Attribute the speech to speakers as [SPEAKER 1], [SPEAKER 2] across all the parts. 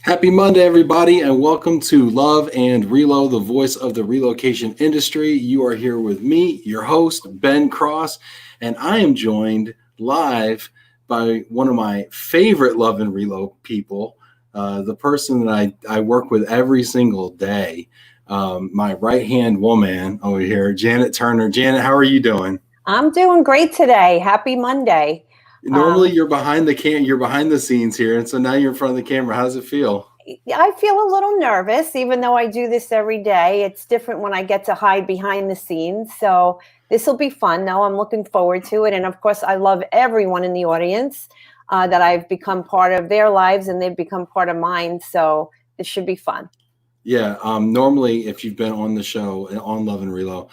[SPEAKER 1] Happy Monday, everybody, and welcome to Love and Relo, the voice of the relocation industry. You are here with me, your host, Ben Cross, and I am joined live by one of my favorite Love and Relo people, the person that I work with every single day, my right-hand woman over here, Janet Turner. Janet, how are you doing?
[SPEAKER 2] I'm doing great today. Happy Monday.
[SPEAKER 1] Normally, you're behind you're behind the scenes here, and so now you're in front of the camera. How does it feel?
[SPEAKER 2] I feel a little nervous, even though I do this every day. It's different when I get to hide behind the scenes. So this will be fun. Though I'm looking forward to it. And of course, I love everyone in the audience that I've become part of their lives, and they've become part of mine. So this should be fun.
[SPEAKER 1] Yeah. Normally, if you've been on the show on Love and Relo,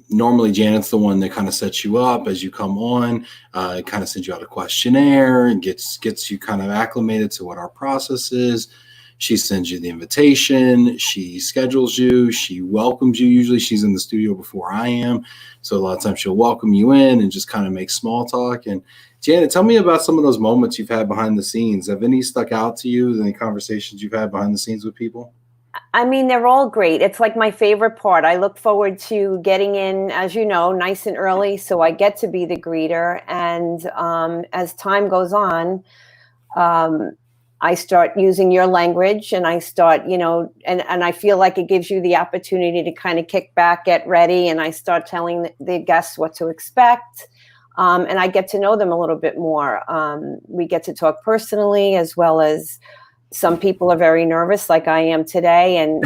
[SPEAKER 1] normally Janet's the one that kind of sets you up as you come on, kind of sends you out a questionnaire and gets you kind of acclimated to what our process is. She sends you the invitation. She schedules you. She welcomes you. Usually she's in the studio before I am. So a lot of times she'll welcome you in and just kind of make small talk. And Janet, tell me about some of those moments you've had behind the scenes. Have any stuck out to you? Any conversations you've had behind the scenes with people?
[SPEAKER 2] I mean, they're all great. It's like my favorite part. I look forward to getting in, as you know, nice and early, so I get to be the greeter. And as time goes on, I start using your language, and I start, and I feel like it gives you the opportunity to kind of kick back, get ready, and I start telling the guests what to expect. And I get to know them a little bit more. We get to talk personally, as well as some people are very nervous, like I am today, and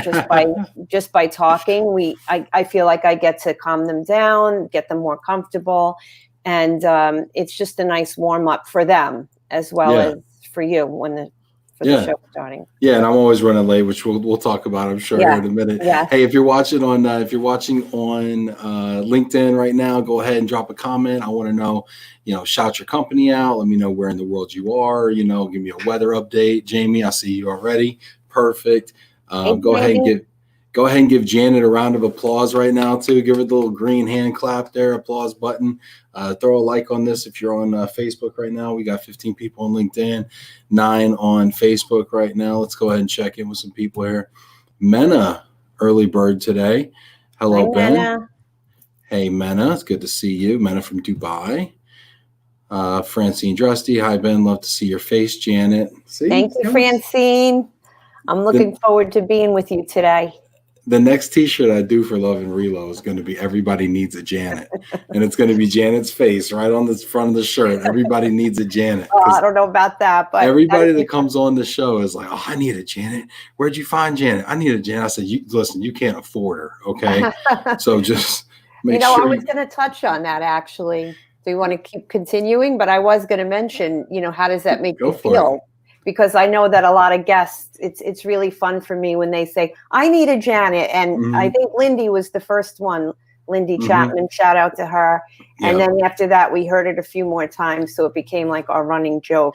[SPEAKER 2] just by talking, I feel like I get to calm them down, get them more comfortable, and it's just a nice warm up for them as well as for you the show starting.
[SPEAKER 1] Yeah, and I'm always running late, which we'll talk about, I'm sure, here in a minute.
[SPEAKER 2] Yeah.
[SPEAKER 1] Hey, if you're watching on LinkedIn right now, go ahead and drop a comment. I want to know, shout your company out. Let me know where in the world you are. Give me a weather update. Jamie, I see you already. Perfect. Go ahead and give Janet a round of applause right now too. Give her the little green hand clap there, applause button. Throw a like on this if you're on Facebook right now. We got 15 people on LinkedIn, 9 on Facebook right now. Let's go ahead and check in with some people here. Mena, early bird today. Hello,
[SPEAKER 2] Hi,
[SPEAKER 1] Ben.
[SPEAKER 2] Mena.
[SPEAKER 1] Hey, Mena. It's good to see you. Mena from Dubai. Francine Drusty. Hi, Ben. Love to see your face, Janet. See?
[SPEAKER 2] Thank you, Francine. I'm looking forward to being with you today.
[SPEAKER 1] The next T-shirt I do for Love and Relo is going to be "Everybody Needs a Janet," and it's going to be Janet's face right on the front of the shirt. Everybody needs a Janet.
[SPEAKER 2] I don't know about that, but
[SPEAKER 1] everybody that comes on the show is like, "Oh, I need a Janet. Where'd you find Janet? I need a Janet." I said, "Listen, you can't afford her, okay? So just make sure."
[SPEAKER 2] I was going to touch on that actually. Do you want to keep continuing? But I was going to mention, how does that make you feel? Because I know that a lot of guests, it's really fun for me when they say, I need a Janet. And I think Lindy was the first one, Lindy Chapman, shout out to her. And then after that, we heard it a few more times. So it became like our running joke.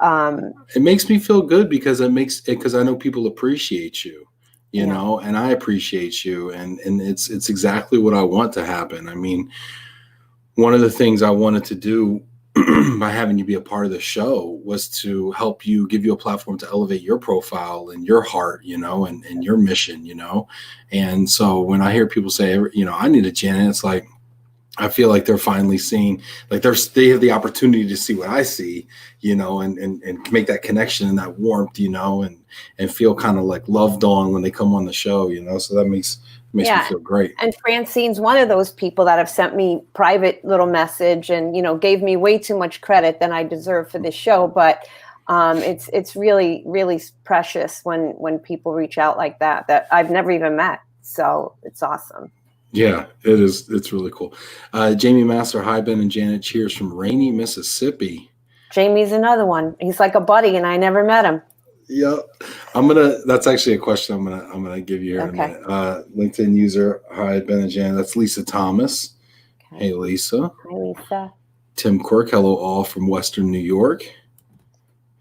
[SPEAKER 1] It makes me feel good because because I know people appreciate you, know, and I appreciate you. And it's exactly what I want to happen. I mean, one of the things I wanted to do by having you be a part of the show was to help you, give you a platform to elevate your profile and your heart, and your mission, And so when I hear people say, I need a Janet, it's like, I feel like they're finally seeing, like they have the opportunity to see what I see, and make that connection and that warmth, and feel kind of like loved on when they come on the show, so that makes me feel great.
[SPEAKER 2] And Francine's one of those people that have sent me private little message and, gave me way too much credit than I deserve for this show. But it's really, really precious when people reach out like that I've never even met. So it's awesome.
[SPEAKER 1] Yeah, it is. It's really cool. Jamie Master, hi, Ben and Janet. Cheers from rainy Mississippi.
[SPEAKER 2] Jamie's another one. He's like a buddy and I never met him.
[SPEAKER 1] Yeah, that's actually a question I'm gonna give you here in a minute. LinkedIn user, hi, Ben and Janet. That's Lisa Thomas. Okay. Hey, Lisa.
[SPEAKER 2] Hi, Lisa.
[SPEAKER 1] Tim Quirk, hello all from Western New York.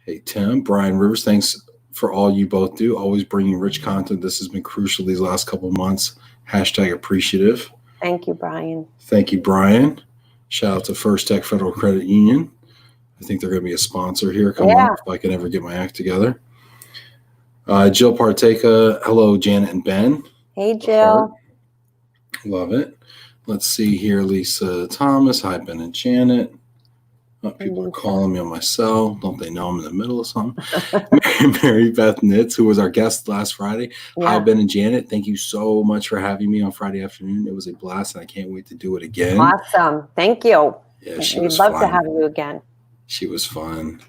[SPEAKER 1] Hey, Tim. Brian Rivers, thanks for all you both do. Always bringing rich content. This has been crucial these last couple of months. #appreciative.
[SPEAKER 2] Thank you, Brian.
[SPEAKER 1] Thank you, Brian. Shout out to First Tech Federal Credit Union. I think they're going to be a sponsor here. Come on, if I can ever get my act together. Jill Parteka, hello, Janet and Ben.
[SPEAKER 2] Hey,
[SPEAKER 1] The heart.
[SPEAKER 2] Jill.
[SPEAKER 1] Love it. Let's see here, Lisa Thomas. Hi, Ben and Janet. Oh, people are calling me on my cell. Don't they know I'm in the middle of something? Mary Beth Nitz, who was our guest last Friday.
[SPEAKER 2] Yeah.
[SPEAKER 1] Hi, Ben and Janet. Thank you so much for having me on Friday afternoon. It was a blast, and I can't wait to do it again.
[SPEAKER 2] Awesome. Thank you.
[SPEAKER 1] Yeah,
[SPEAKER 2] We'd love to have you again.
[SPEAKER 1] She was fun.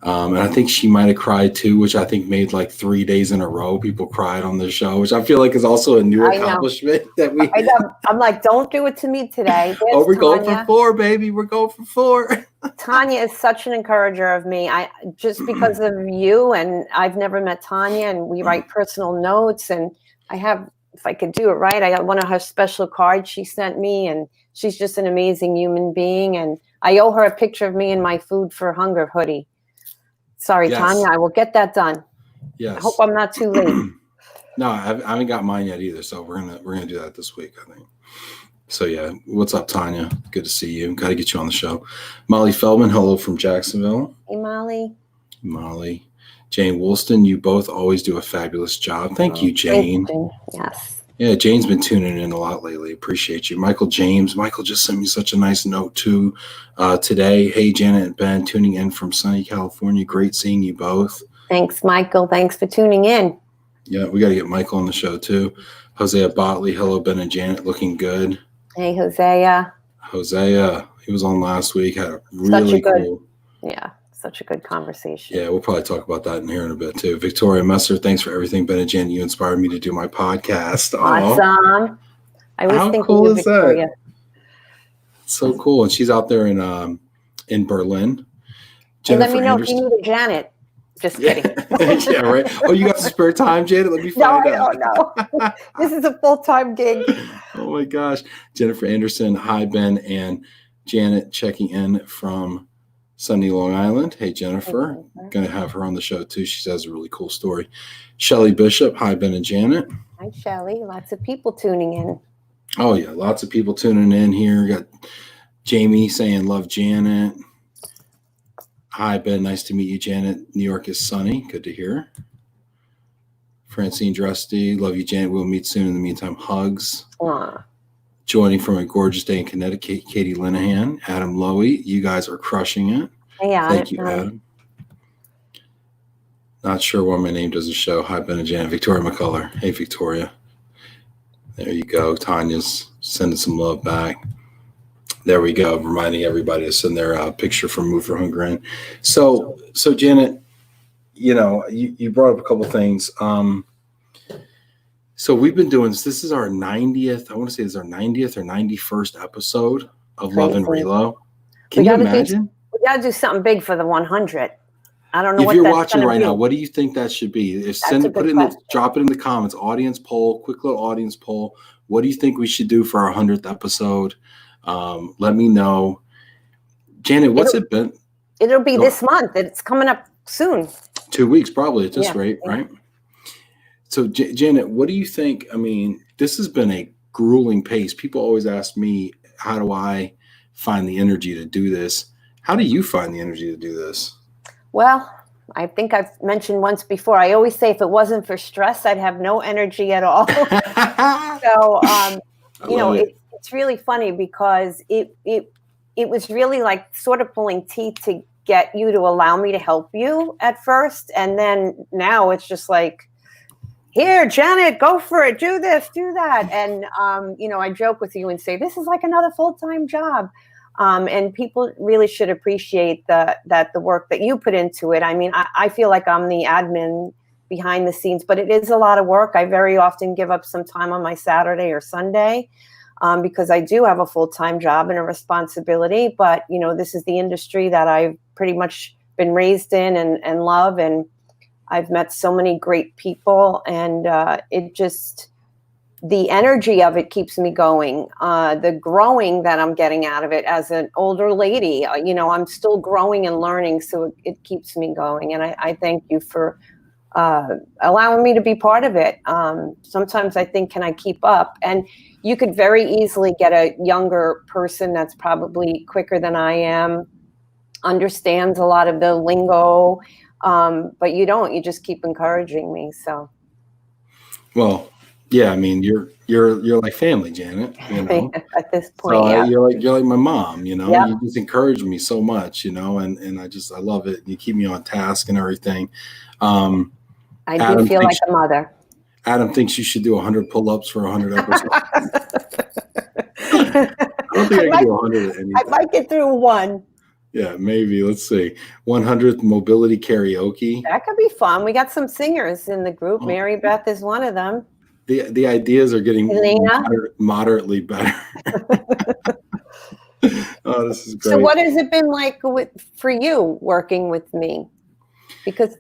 [SPEAKER 1] And I think she might have cried too, which I think made like 3 days in a row. People cried on the show, which I feel like is also a new accomplishment that we.
[SPEAKER 2] I know. I'm like, don't do it to me today.
[SPEAKER 1] There's we're Tanya. Going for 4, baby. We're going for 4.
[SPEAKER 2] Tanya is such an encourager of me. I just because of you, and I've never met Tanya, and we write personal notes, and I have, if I could do it right, I got one of her special cards she sent me, and she's just an amazing human being, and I owe her a picture of me in my Food for Hunger hoodie. Sorry, yes. Tanya, I will get that done.
[SPEAKER 1] Yes.
[SPEAKER 2] I hope I'm not too late.
[SPEAKER 1] No, I haven't got mine yet either. So we're gonna do that this week, I think. So yeah, what's up, Tanya? Good to see you. Got to get you on the show. Molly Feldman, hello from Jacksonville.
[SPEAKER 2] Hey, Molly.
[SPEAKER 1] Molly. Jane Woolston, you both always do a fabulous job. Thank you, Jane.
[SPEAKER 2] Yes.
[SPEAKER 1] Yeah, Jane's been tuning in a lot lately. Appreciate you. Michael James. Michael just sent me such a nice note too today. Hey, Janet and Ben, tuning in from sunny California. Great seeing you both.
[SPEAKER 2] Thanks, Michael. Thanks for tuning in.
[SPEAKER 1] Yeah, we got to get Michael on the show too. Hosea Botley. Hello, Ben and Janet. Looking good.
[SPEAKER 2] Hey, Hosea.
[SPEAKER 1] Hosea. He was on last week. Had a really cool.
[SPEAKER 2] Yeah. Such a good conversation.
[SPEAKER 1] Yeah, we'll probably talk about that in here in a bit too. Victoria Messer, thanks for everything, Ben and Jen. You inspired me to do my podcast.
[SPEAKER 2] Awesome. I was thinking cool of Victoria.
[SPEAKER 1] That? So cool. And she's out there in Berlin.
[SPEAKER 2] Jennifer, let me know if you need a Janet. Just kidding.
[SPEAKER 1] Yeah, right. Oh, you got some spare time, Janet? Let me find out.
[SPEAKER 2] No. This is a full-time gig.
[SPEAKER 1] Oh my gosh. Jennifer Anderson. Hi, Ben and Janet, checking in from Sunny, Long Island. Hey, Jennifer. Going to have her on the show, too. She has a really cool story. Shelly Bishop. Hi, Ben and Janet.
[SPEAKER 2] Hi, Shelly. Lots of people tuning in.
[SPEAKER 1] Oh, yeah. Lots of people tuning in here. Got Jamie saying, love Janet. Hi, Ben. Nice to meet you, Janet. New York is sunny. Good to hear. Francine Drusty. Love you, Janet. We'll meet soon. In the meantime, hugs.
[SPEAKER 2] Aww.
[SPEAKER 1] Joining from a gorgeous day in Connecticut, Katie Linehan, Adam Lowy. You guys are crushing it.
[SPEAKER 2] Yeah,
[SPEAKER 1] thank you, Adam. Not sure why my name doesn't show. Hi, Ben and Janet. Victoria McCullough. Hey, Victoria. There you go. Tanya's sending some love back. There we go. Reminding everybody to send their picture from Move for Hunger in. So Janet, you brought up a couple things. So we've been doing this. This is our 90th. I want to say it's our 90th or 91st episode of Love Relo. Can you imagine?
[SPEAKER 2] We got to do something big for the 100. I don't know.
[SPEAKER 1] If you're watching right now, what do you think that should be? Drop it in the comments. Audience poll, quick little audience poll. What do you think we should do for our 100th episode? Let me know. Janet, what's it been?
[SPEAKER 2] It'll be this month. It's coming up soon.
[SPEAKER 1] 2 weeks probably at this rate, right? So, Janet, what do you think? I mean, this has been a grueling pace. People always ask me, how do I find the energy to do this? How do you find the energy to do this?
[SPEAKER 2] Well, I think I've mentioned once before, I always say if it wasn't for stress, I'd have no energy at all. So, it's really funny because it was really like sort of pulling teeth to get you to allow me to help you at first. And then now it's just like, here, Janet, go for it. Do this, do that. And, I joke with you and say, this is like another full-time job. And people really should appreciate the work that you put into it. I mean, I feel like I'm the admin behind the scenes, but it is a lot of work. I very often give up some time on my Saturday or Sunday because I do have a full-time job and a responsibility. But, this is the industry that I've pretty much been raised in and love. And I've met so many great people, and the energy of it keeps me going. The growing that I'm getting out of it as an older lady, I'm still growing and learning, so it keeps me going. And I thank you for allowing me to be part of it. Sometimes I think, can I keep up? And you could very easily get a younger person that's probably quicker than I am, understands a lot of the lingo, But you don't. You just keep encouraging me. So
[SPEAKER 1] Well, yeah, I mean, you're like family, Janet, you know.
[SPEAKER 2] at this
[SPEAKER 1] So
[SPEAKER 2] point, yeah,
[SPEAKER 1] you're like my mom, you know.
[SPEAKER 2] yep,
[SPEAKER 1] You just encourage me so much, you know, and I love it. You keep me on task and everything. Um,
[SPEAKER 2] I do
[SPEAKER 1] Adam
[SPEAKER 2] feel like
[SPEAKER 1] thinks
[SPEAKER 2] a mother.
[SPEAKER 1] Adam thinks you should do 100 pull-ups for 100 episodes.
[SPEAKER 2] I
[SPEAKER 1] I don't think I can do 100 at anything.
[SPEAKER 2] might get through one.
[SPEAKER 1] Yeah, maybe. Let's see. 100th mobility karaoke.
[SPEAKER 2] That could be fun. We got some singers in the group.
[SPEAKER 1] Oh,
[SPEAKER 2] Mary Beth is one of them.
[SPEAKER 1] the ideas are getting
[SPEAKER 2] Elena.
[SPEAKER 1] moderately better. Oh, this is
[SPEAKER 2] So
[SPEAKER 1] great.
[SPEAKER 2] what has it been like for you working with me? Because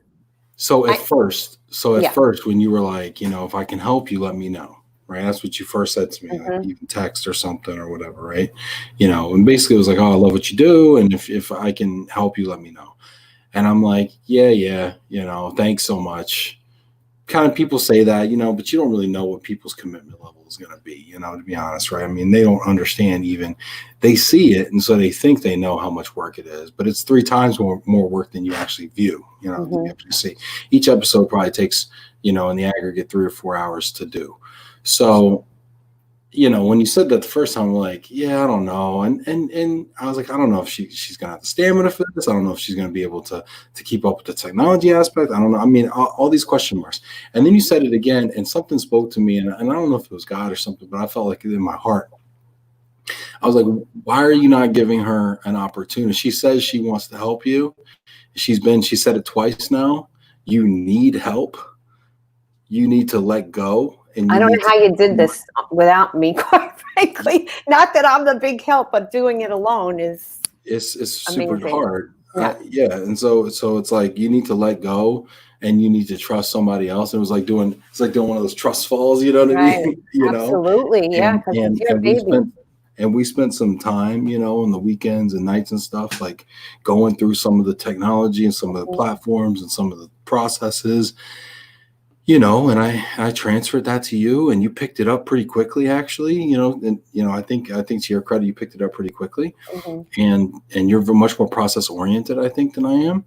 [SPEAKER 1] So at
[SPEAKER 2] I-
[SPEAKER 1] first,
[SPEAKER 2] Yeah.
[SPEAKER 1] when you were like, you know, if I can help you, let me know. Right. That's what you first said to me. Like
[SPEAKER 2] Mhm.
[SPEAKER 1] you can text or something or whatever. Right. You know, and basically it was like, oh, I love what you do. And if I can help you, let me know. And I'm like, yeah, you know, thanks so much. Kind of people say that, you know, but you don't really know what people's commitment level is going to be, you know, to be honest, right? I mean, they don't understand even, they see it. And so they think they know how much work it is, but it's 3 times more work than you actually view, you know, than you actually see. Each episode probably takes, you know, in the aggregate 3 or 4 hours to do. So, you know, when you said that the first time, I'm like, yeah, I don't know. And I was like, I don't know if she's gonna have the stamina for this. I don't know if she's gonna be able to keep up with the technology aspect. I don't know. I mean, all these question marks. And then you said it again, and something spoke to me, and I don't know if it was God or something, but I felt like it in my heart. I was like, why are you not giving her an opportunity? She says she wants to help you. She said it twice now. You need help. You need to let go. And
[SPEAKER 2] I
[SPEAKER 1] you
[SPEAKER 2] don't
[SPEAKER 1] need
[SPEAKER 2] know how you did this without me, quite frankly. Not that I'm the big help, but doing it alone is
[SPEAKER 1] it's super
[SPEAKER 2] amazing.
[SPEAKER 1] hard.
[SPEAKER 2] Yeah.
[SPEAKER 1] Yeah. And so it's like you need to let go and you need to trust somebody else. It was like doing one of those trust falls, you know what I
[SPEAKER 2] Right.
[SPEAKER 1] mean? You know,
[SPEAKER 2] Absolutely. Yeah. Because it's your baby.
[SPEAKER 1] We spent some time, you know, on the weekends and nights and stuff, like going through some of the technology and some of the platforms and some of the processes, you know, and I transferred that to you and you picked it up pretty quickly, actually, you know, and, you know, I think to your credit, you picked it up pretty quickly and you're much more process oriented, I think, than I am.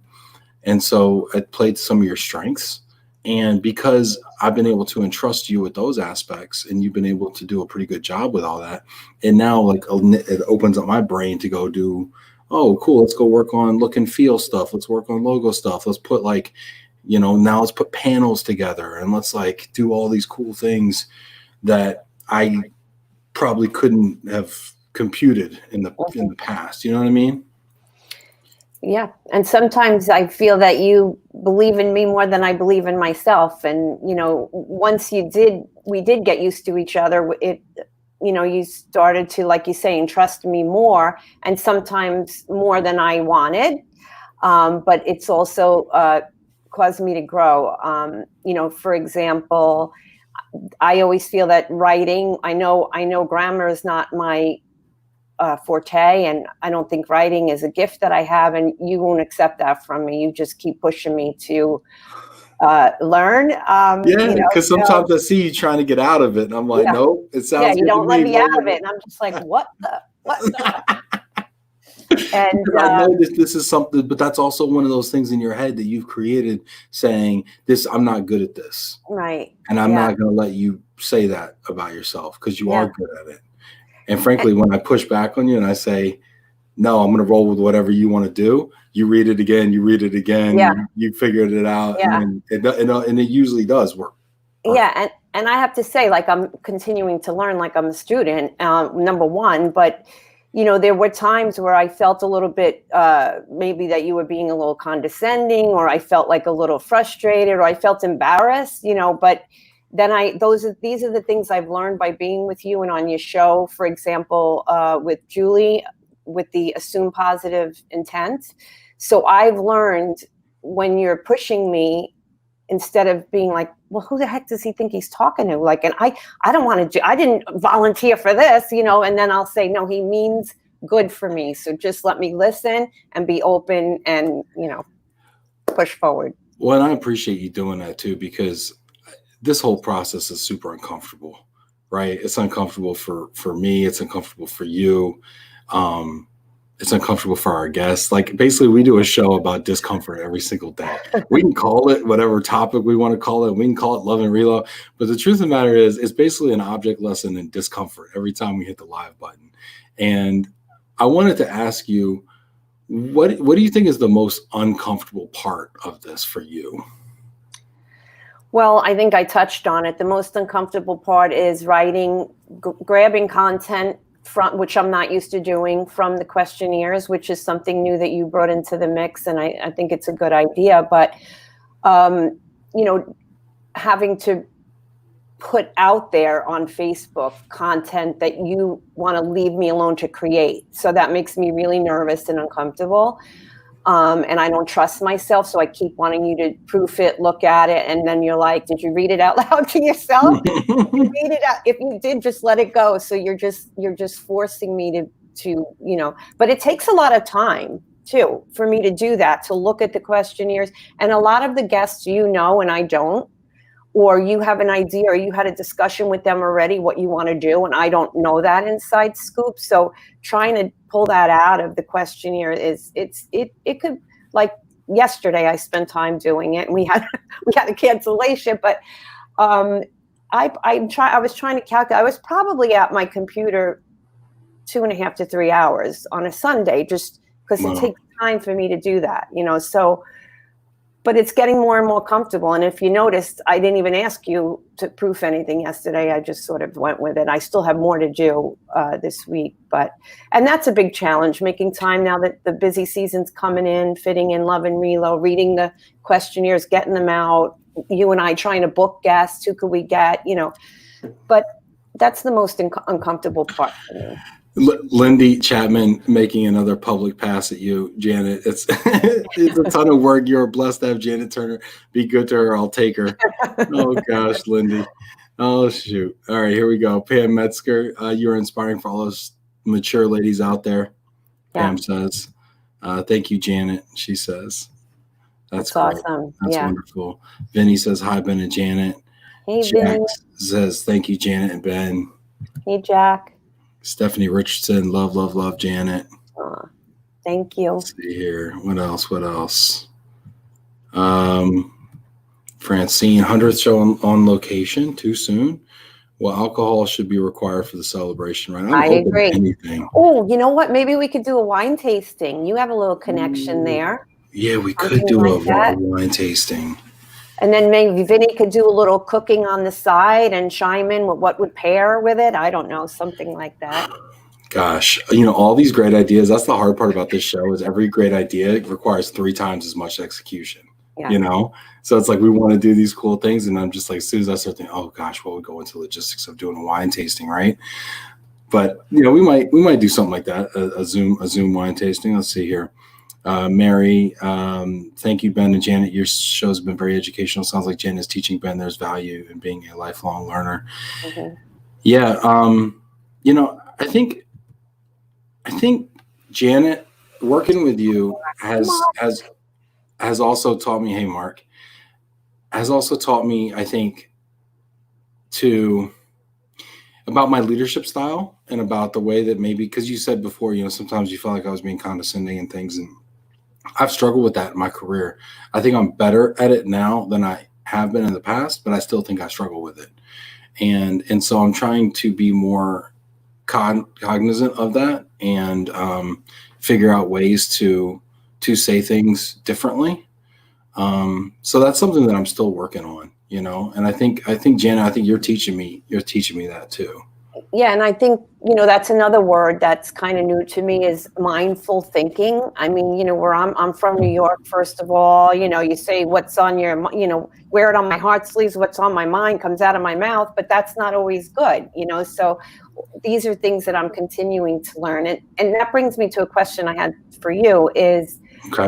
[SPEAKER 1] And so it played some of your strengths. And because I've been able to entrust you with those aspects and you've been able to do a pretty good job with all that. And now like it opens up my brain to go do, oh, cool. Let's go work on look and feel stuff. Let's work on logo stuff. Let's put like, you know, now let's put panels together and let's like do all these cool things that I probably couldn't have computed in the past. You know what I mean?
[SPEAKER 2] Yeah. And sometimes I feel that you believe in me more than I believe in myself. And, you know, once we did get used to each other, you started to, like you say, entrust me more and sometimes more than I wanted. But it's also caused me to grow. You know, for example, I always feel that writing, I know grammar is not my forte, and I don't think writing is a gift that I have, and you won't accept that from me. You just keep pushing me to learn.
[SPEAKER 1] Yeah, because sometimes I see you trying to get out of it, and I'm like, nope, it sounds
[SPEAKER 2] you
[SPEAKER 1] good
[SPEAKER 2] don't
[SPEAKER 1] to
[SPEAKER 2] let
[SPEAKER 1] me.
[SPEAKER 2] me out of it, and I'm just like, what the? And
[SPEAKER 1] I know this is something, but that's also one of those things in your head that you've created saying this, I'm not good at this.
[SPEAKER 2] Right.
[SPEAKER 1] And I'm not going to let you say that about yourself because you are good at it. And frankly, when I push back on you and I say, no, I'm going to roll with whatever you want to do, you read it again, you figured it out.
[SPEAKER 2] Yeah.
[SPEAKER 1] And it usually does work.
[SPEAKER 2] Yeah. And I have to say, like, I'm continuing to learn, like I'm a student, number one, but you know, there were times where I felt a little bit, maybe that you were being a little condescending, or I felt like a little frustrated, or I felt embarrassed, you know, but then these are the things I've learned by being with you and on your show, for example, with Julie, with the assume positive intent. So I've learned when you're pushing me, instead of being like, well, who the heck does he think he's talking to? Like, and I don't want to I didn't volunteer for this, you know, and then I'll say, no, he means good for me. So just let me listen and be open and, you know, push forward.
[SPEAKER 1] Well, and I appreciate you doing that too, because this whole process is super uncomfortable, right? It's uncomfortable for me. It's uncomfortable for you. it's uncomfortable for our guests. Like basically we do a show about discomfort every single day. We can call it whatever topic we want to call it. We can call it Love and Relo. But the truth of the matter is it's basically an object lesson in discomfort every time we hit the live button. And I wanted to ask you, what do you think is the most uncomfortable part of this for you?
[SPEAKER 2] Well, I think I touched on it. The most uncomfortable part is writing, grabbing content from which I'm not used to doing from the questionnaires, which is something new that you brought into the mix. And I think it's a good idea, but, having to put out there on Facebook content that you want to leave me alone to create. So that makes me really nervous and uncomfortable. And I don't trust myself. So I keep wanting you to proof it, look at it. And then you're like, did you read it out loud to yourself? Read it out. If you did, just let it go. So you're just forcing me to, but it takes a lot of time too, for me to do that, to look at the questionnaires. And a lot of the guests, and I don't, or you have an idea or you had a discussion with them already, what you want to do. And I don't know that inside scoop. So trying to pull that out of the questionnaire it could, like yesterday, I spent time doing it and we had a cancellation, but I was trying to calculate. I was probably at my computer 2.5 to 3 hours on a Sunday, just because it takes time for me to do that, so. But it's getting more and more comfortable. And if you noticed, I didn't even ask you to proof anything yesterday. I just sort of went with it. I still have more to do this week. And that's a big challenge, making time now that the busy season's coming in, fitting in Love and Relo, reading the questionnaires, getting them out, you and I trying to book guests, who could we get, But that's the most uncomfortable part for me.
[SPEAKER 1] Lindy Chapman making another public pass at you, Janet. It's a ton of work. You're blessed to have Janet Turner. Be good to her. I'll take her. Oh gosh, Lindy. Oh shoot. All right, here we go. Pam Metzger, you're inspiring for all those mature ladies out there. Yeah. Pam says, "Thank you, Janet." She says, "That's
[SPEAKER 2] awesome.
[SPEAKER 1] That's wonderful." Vinny says, "Hi, Ben and Janet."
[SPEAKER 2] Hey,
[SPEAKER 1] Jack
[SPEAKER 2] Vinny
[SPEAKER 1] says, "Thank you, Janet and Ben."
[SPEAKER 2] Hey, Jack.
[SPEAKER 1] Stephanie Richardson, love, Janet.
[SPEAKER 2] Thank you.
[SPEAKER 1] Let's see here. What else? Francine, 100th show on location. Too soon? Well, alcohol should be required for the celebration, right?
[SPEAKER 2] I agree.
[SPEAKER 1] Anything.
[SPEAKER 2] Oh, you know what? Maybe we could do a wine tasting. You have a little connection there.
[SPEAKER 1] Yeah, we could do a wine tasting.
[SPEAKER 2] And then maybe Vinny could do a little cooking on the side and chime in with what would pair with it. I don't know, something like that.
[SPEAKER 1] Gosh, all these great ideas. That's the hard part about this show is every great idea requires 3 times as much execution. Yeah. So it's like we want to do these cool things, and I'm just like, as soon as I start thinking, oh gosh, well, we go into logistics of doing a wine tasting, right? But we might do something like that, a Zoom wine tasting. Let's see here. Mary, thank you, Ben and Janet. Your show's been very educational. Sounds like Jen is teaching Ben there's value in being a lifelong learner. Mm-hmm. Yeah. I think Janet, working with you has also taught me, hey, Mark, has also taught me, I think, about my leadership style and about the way that maybe, because you said before, sometimes you felt like I was being condescending and things, and I've struggled with that in my career. I think I'm better at it now than I have been in the past, but I still think I struggle with it. And so I'm trying to be more cognizant of that and figure out ways to say things differently. So that's something that I'm still working on, and I think Janet, you're teaching me that too.
[SPEAKER 2] Yeah. And I think, that's another word that's kind of new to me is mindful thinking. I mean, where I'm from New York, first of all, you say what's on your, wear it on my heart sleeves, what's on my mind comes out of my mouth, but that's not always good, so these are things that I'm continuing to learn. And that brings me to a question I had for you is, okay.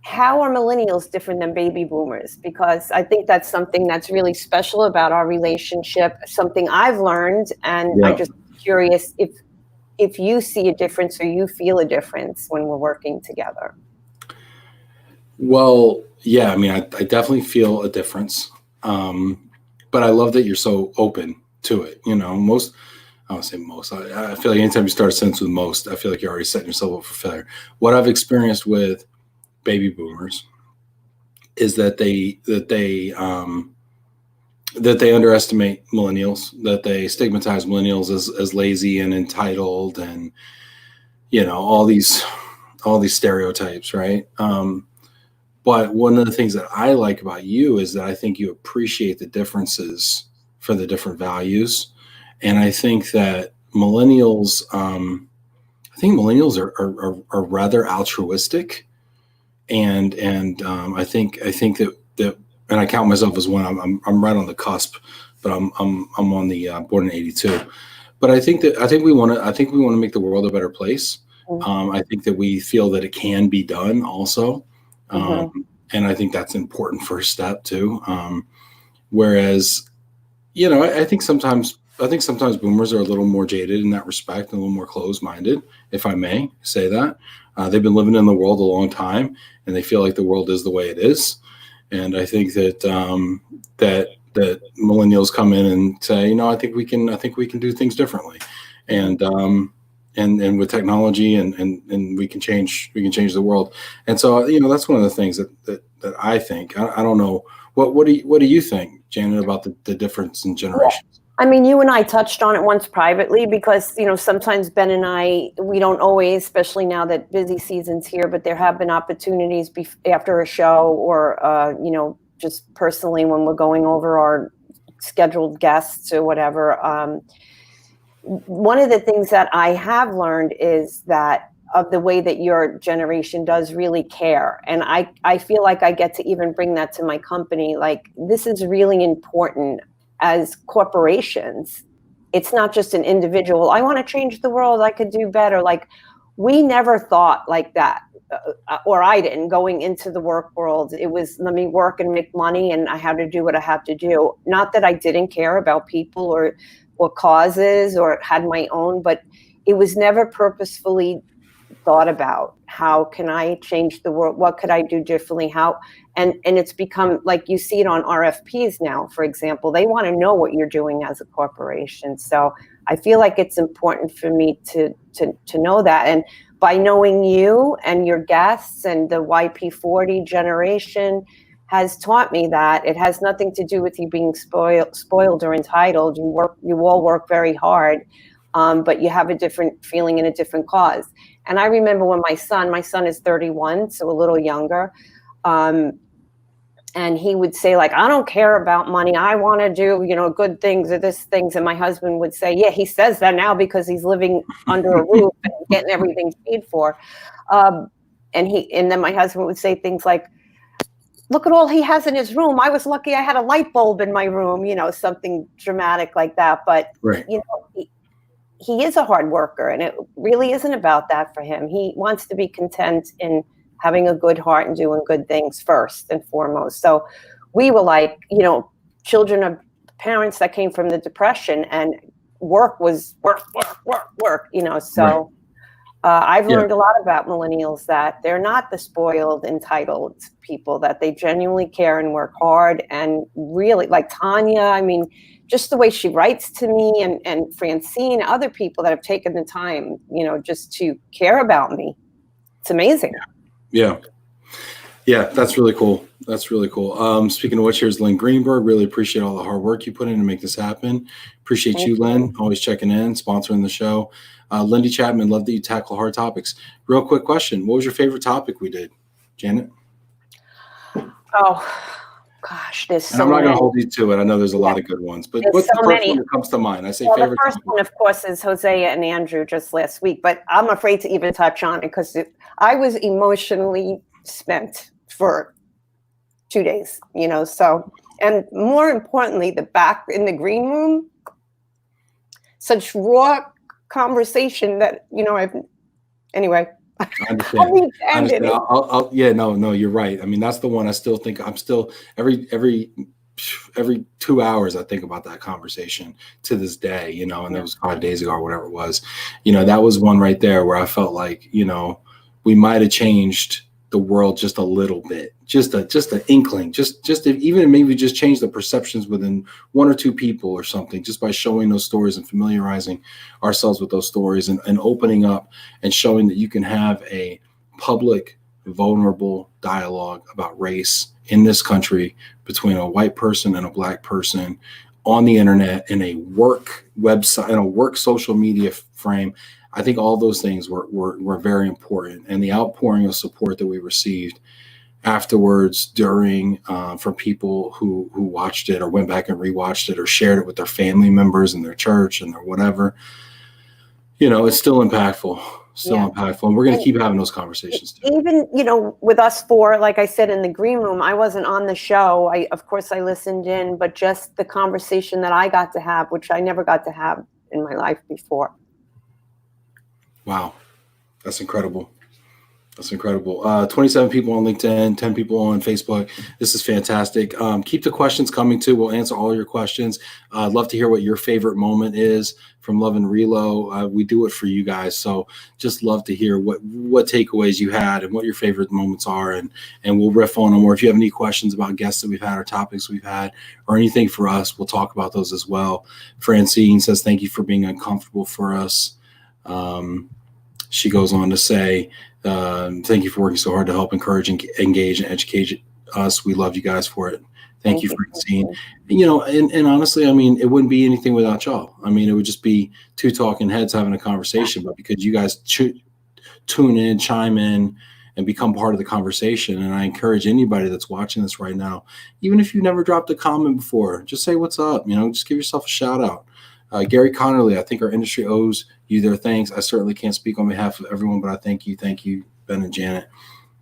[SPEAKER 2] How are millennials different than baby boomers? Because I think that's something that's really special about our relationship, something I've learned. And I'm just curious if you see a difference or you feel a difference when we're working together.
[SPEAKER 1] Well, yeah, I mean, I definitely feel a difference. But I love that you're so open to it. I don't say most. I feel like anytime you start a sentence with most, I feel like you're already setting yourself up for failure. What I've experienced with baby boomers is that they underestimate millennials, that they stigmatize millennials as lazy and entitled, and all these stereotypes, right? But one of the things that I like about you is that I think you appreciate the differences for the different values. And I think that millennials, are rather altruistic, and I think that, and I count myself as one. I'm right on the cusp, but I'm on the born in '82. But I think we want to make the world a better place. I think that we feel that it can be done also, and I think that's an important first step too. Whereas, I think sometimes boomers are a little more jaded in that respect, and a little more closed-minded, if I may say that. They've been living in the world a long time, and they feel like the world is the way it is. And I think that that millennials come in and say, I think we can do things differently, and with technology, and we can change the world. And so, that's one of the things that I think. I don't know, what do you think, Janet, about the difference in generations?
[SPEAKER 2] I mean, you and I touched on it once privately, because, sometimes Ben and I, we don't always, especially now that busy season's here, but there have been opportunities after a show, or, just personally when we're going over our scheduled guests or whatever. One of the things that I have learned is that of the way that your generation does really care. And I feel like I get to even bring that to my company. Like, this is really important. As corporations, it's not just an individual, I want to change the world, I could do better. Like, we never thought like that, or I didn't, going into the work world. It was, let me work and make money, and I had to do what I have to do. Not that I didn't care about people or causes, or had my own, but it was never purposefully thought about, how can I change the world? What could I do differently? And it's become, like, you see it on RFPs now, for example. They want to know what you're doing as a corporation. So I feel like it's important for me to know that. And by knowing you and your guests and the YP40 generation has taught me that it has nothing to do with you being spoiled or entitled. You all work very hard, but you have a different feeling and a different cause. And I remember when my son is 31, so a little younger, and he would say, like, I don't care about money. I want to do, good things or this things. And my husband would say, yeah, he says that now because he's living under a roof and getting everything paid for. And then my husband would say things like, look at all he has in his room. I was lucky I had a light bulb in my room, something dramatic like that. But,
[SPEAKER 1] right.
[SPEAKER 2] He is a hard worker, and it really isn't about that for him. He wants to be content in having a good heart and doing good things first and foremost. So we were like, children of parents that came from the Depression, and work was work. So right. I've learned a lot about millennials, that they're not the spoiled, entitled people, that they genuinely care and work hard. And really, like Tanya, I mean, just the way she writes to me, and Francine, other people that have taken the time, just to care about me. It's amazing.
[SPEAKER 1] Yeah, that's really cool. Speaking of which, here's Lynn Greenberg. Really appreciate all the hard work you put in to make this happen. Appreciate you, Lynn, always checking in, sponsoring the show. Lindy Chapman, love that you tackle hard topics. Real quick question. What was your favorite topic we did, Janet?
[SPEAKER 2] Oh, gosh, there's so
[SPEAKER 1] many. I'm not going to hold you to it. I know there's a lot of good ones, but what's the first one that comes to mind? I say favorite.
[SPEAKER 2] The first one, of course, is Hosea and Andrew just last week, but I'm afraid to even touch on it because I was emotionally spent for 2 days, so, and more importantly, the back in the green room, such raw conversation that, anyway.
[SPEAKER 1] I understand. No, you're right. I mean, that's the one I still think. I'm still every 2 hours I think about that conversation to this day, and that was 5 days ago or whatever it was. That was one right there where I felt like, we might have changed the world just a little bit, just an inkling, just if, even maybe just change the perceptions within one or two people or something, just by showing those stories and familiarizing ourselves with those stories, and opening up and showing that you can have a public, vulnerable dialogue about race in this country between a white person and a black person on the internet, in a work website, in a work social media frame. I think all those things were very important, and the outpouring of support that we received afterwards, during, from people who watched it or went back and rewatched it or shared it with their family members in their church and their whatever, it's still impactful, and we're going to keep having those conversations too.
[SPEAKER 2] Even, with us four, like I said, in the green room, I wasn't on the show. Of course I listened in, but just the conversation that I got to have, which I never got to have in my life before.
[SPEAKER 1] Wow. That's incredible. 27 people on LinkedIn, 10 people on Facebook. This is fantastic. Keep the questions coming too. We'll answer all your questions. I'd love to hear what your favorite moment is from Love Relo. We do it for you guys. So just love to hear what takeaways you had and what your favorite moments are. And we'll riff on them. Or if you have any questions about guests that we've had or topics we've had or anything for us, we'll talk about those as well. Francine says, thank you for being uncomfortable for us. She goes on to say, thank you for working so hard to help encourage, engage, and educate us. We love you guys for it. Thank you, Francine. And honestly, I mean, it wouldn't be anything without y'all. I mean, it would just be two talking heads having a conversation, but because you guys tune in, chime in, and become part of the conversation. And I encourage anybody that's watching this right now, even if you never dropped a comment before, just say what's up. Just give yourself a shout out. Gary Connerly, I think our industry owes you their thanks. I certainly can't speak on behalf of everyone, but I thank you. Thank you, Ben and Janet.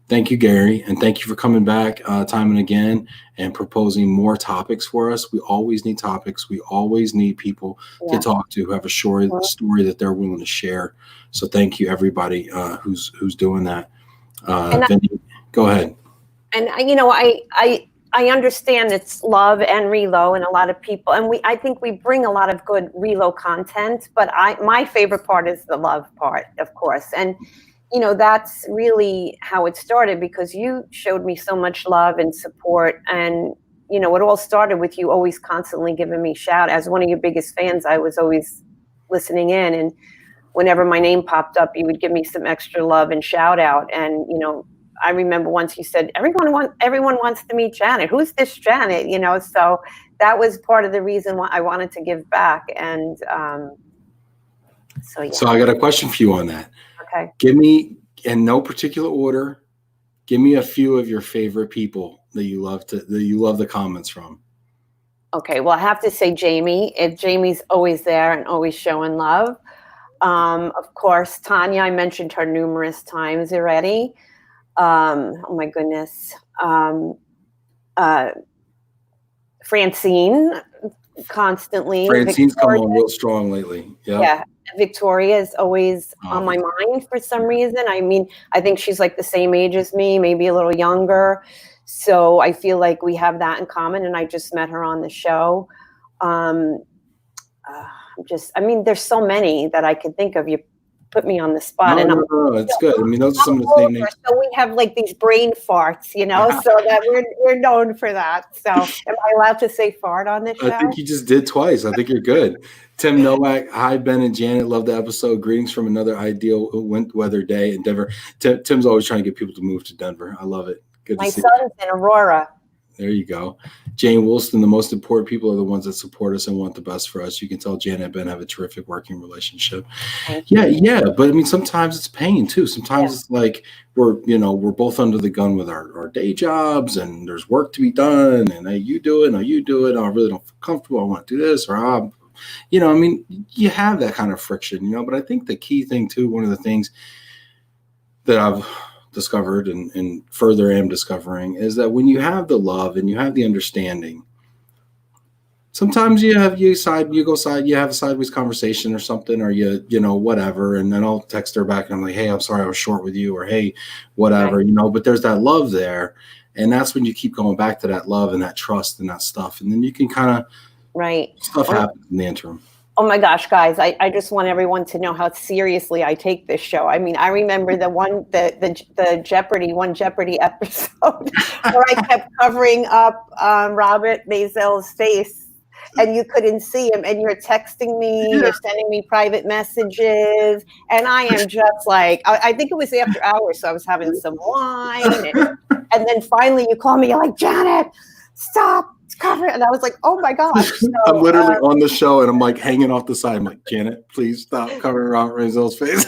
[SPEAKER 1] Thank you, Gary. And thank you for coming back time and again and proposing more topics for us. We always need topics. We always need people to talk to who have a story that they're willing to share. So thank you, everybody who's doing that. Vinny, go ahead.
[SPEAKER 2] And, I understand it's Love and Relo, and a lot of people, and I think we bring a lot of good Relo content, but my favorite part is the love part, of course. And, that's really how it started, because you showed me so much love and support. And, it all started with you always constantly giving me shout. As one of your biggest fans, I was always listening in. And whenever my name popped up, you would give me some extra love and shout out. And, I remember once you said, everyone wants to meet Janet. Who's this Janet? So that was part of the reason why I wanted to give back. And
[SPEAKER 1] So I got a question for you on that.
[SPEAKER 2] Okay.
[SPEAKER 1] Give me, in no particular order, give me a few of your favorite people that you love the comments from.
[SPEAKER 2] Okay. Well, I have to say Jamie. If Jamie's always there and always showing love. Of course, Tanya, I mentioned her numerous times already. Oh my goodness. Francine, constantly.
[SPEAKER 1] Francine's come on real strong lately.
[SPEAKER 2] Yeah. Victoria is always on my mind for some reason. I mean, I think she's like the same age as me, maybe a little younger. So I feel like we have that in common. And I just met her on the show. There's so many that I could think of. You put me on the spot.
[SPEAKER 1] No, it's good. I mean, those are some of the same names.
[SPEAKER 2] So we have like these brain farts, so that we're known for that. So am I allowed to say fart on this show?
[SPEAKER 1] I think you just did twice. I think you're good. Tim Nowak, hi, Ben and Janet. Love the episode. Greetings from another ideal weather day in Denver. Tim's always trying to get people to move to Denver. I love it. Good to see you.
[SPEAKER 2] My son's in Aurora.
[SPEAKER 1] There you go. Jane Wilson, the most important people are the ones that support us and want the best for us. You can tell Janet and Ben have a terrific working relationship. Yeah. But I mean, sometimes it's pain too. Sometimes it's like we're both under the gun with our day jobs, and there's work to be done. And hey, you do it. No, you do it. I really don't feel comfortable. I want to do this. Or you have that kind of friction, but I think the key thing too, one of the things that I've discovered and further am discovering is that when you have the love and you have the understanding, sometimes you have a sideways conversation or something, or whatever, and then I'll text her back and I'm like, hey, I'm sorry I was short with you, or hey, whatever, but there's that love there, and that's when you keep going back to that love and that trust and that stuff, and then you can kind of stuff happens in the interim.
[SPEAKER 2] Oh my gosh, guys, I just want everyone to know how seriously I take this show. I mean, I remember the One Jeopardy episode where I kept covering up Robert Mazel's face and you couldn't see him, and you're texting me,
[SPEAKER 1] Yeah.
[SPEAKER 2] you're sending me private messages, and I am just like, I think it was after hours, so I was having some wine, and then finally you call me, you're like, Janet, stop. Cover it. And I was like, oh my gosh. So,
[SPEAKER 1] I'm literally on the show and I'm like hanging off the side. I'm like, Janet, please stop covering Robert Rizzo's face.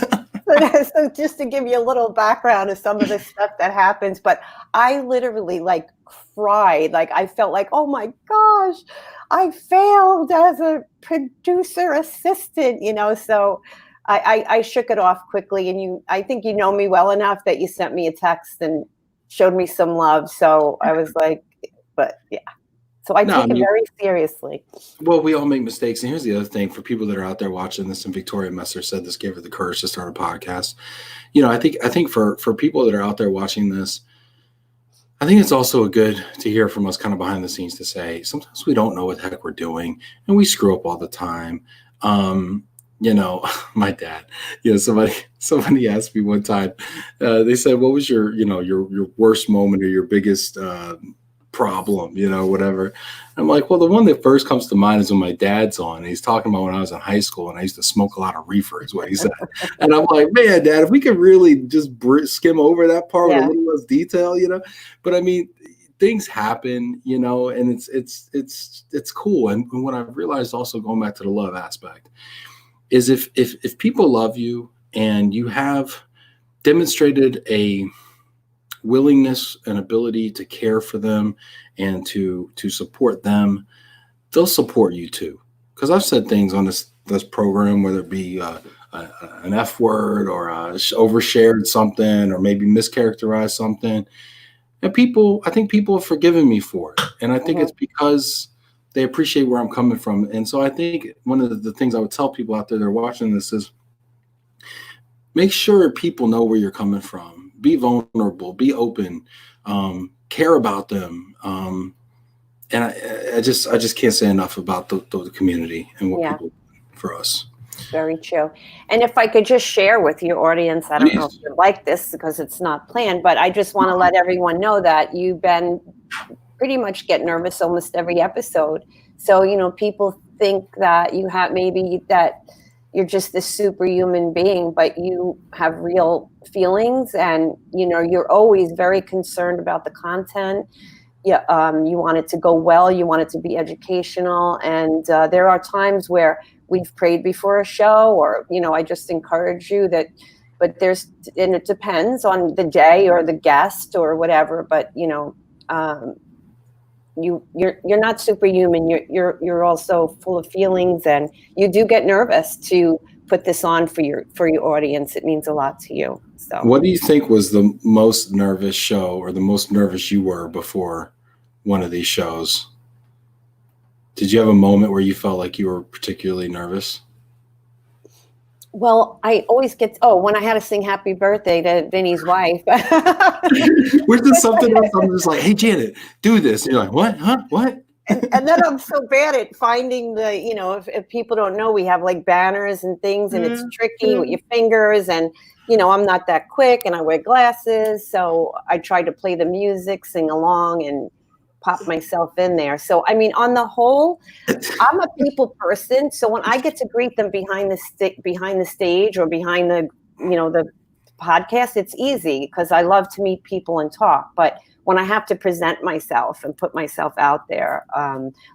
[SPEAKER 2] so just to give you a little background of some of the stuff that happens, but I literally like cried. Like I felt like, oh my gosh, I failed as a producer assistant, so I shook it off quickly. And I think you know me well enough that you sent me a text and showed me some love. So I was like, but yeah. So I take it very seriously.
[SPEAKER 1] Well, we all make mistakes. And here's the other thing for people that are out there watching this, and Victoria Messer said this gave her the courage to start a podcast. I think for people that are out there watching this, I think it's also good to hear from us kind of behind the scenes to say, sometimes we don't know what the heck we're doing and we screw up all the time. My dad, somebody asked me one time, they said, what was your worst moment or your biggest, problem, whatever. I'm like, well, the one that first comes to mind is when my dad's on. And he's talking about when I was in high school and I used to smoke a lot of reefer, is what he said. And I'm like, man, Dad, if we could really just skim over that part with a little less detail, But I mean, things happen, and it's cool. And what I've realized also, going back to the love aspect, is if people love you and you have demonstrated a willingness and ability to care for them and to support them, they'll support you too. Because I've said things on this program, whether it be an F word or overshared something or maybe mischaracterized something, and I think people have forgiven me for it, and I think it's because they appreciate where I'm coming from. And so I think one of the things I would tell people out there that are watching this is, make sure people know where you're coming from. Be vulnerable, be open, care about them. And I just can't say enough about the community and what people do for us.
[SPEAKER 2] Very true. And if I could just share with your audience, I don't know if you like this because it's not planned, but I just want to let everyone know that you've been pretty much get nervous almost every episode. So, people think that you have maybe that you're just this superhuman being, but you have real feelings, and you're always very concerned about the content. You want it to go well, you want it to be educational, and there are times where we've prayed before a show, or I just encourage you that. But and it depends on the day or the guest or whatever. But you're not superhuman. You're also full of feelings, and you do get nervous to put this on for your audience. It means a lot to you. So,
[SPEAKER 1] what do you think was the most nervous show, or the most nervous you were before one of these shows? Did you have a moment where you felt like you were particularly nervous?
[SPEAKER 2] Well, I always when I had to sing happy birthday to Vinny's wife.
[SPEAKER 1] Which is something else. I'm just like, hey, Janet, do this. And you're like, what? Huh? What?
[SPEAKER 2] And then I'm so bad at finding if people don't know, we have like banners and things, and it's tricky with your fingers, and I'm not that quick, and I wear glasses. So I try to play the music, sing along, and pop myself in there. So, I mean, on the whole, I'm a people person. So when I get to greet them behind the stage or behind the podcast, it's easy because I love to meet people and talk. But when I have to present myself and put myself out there,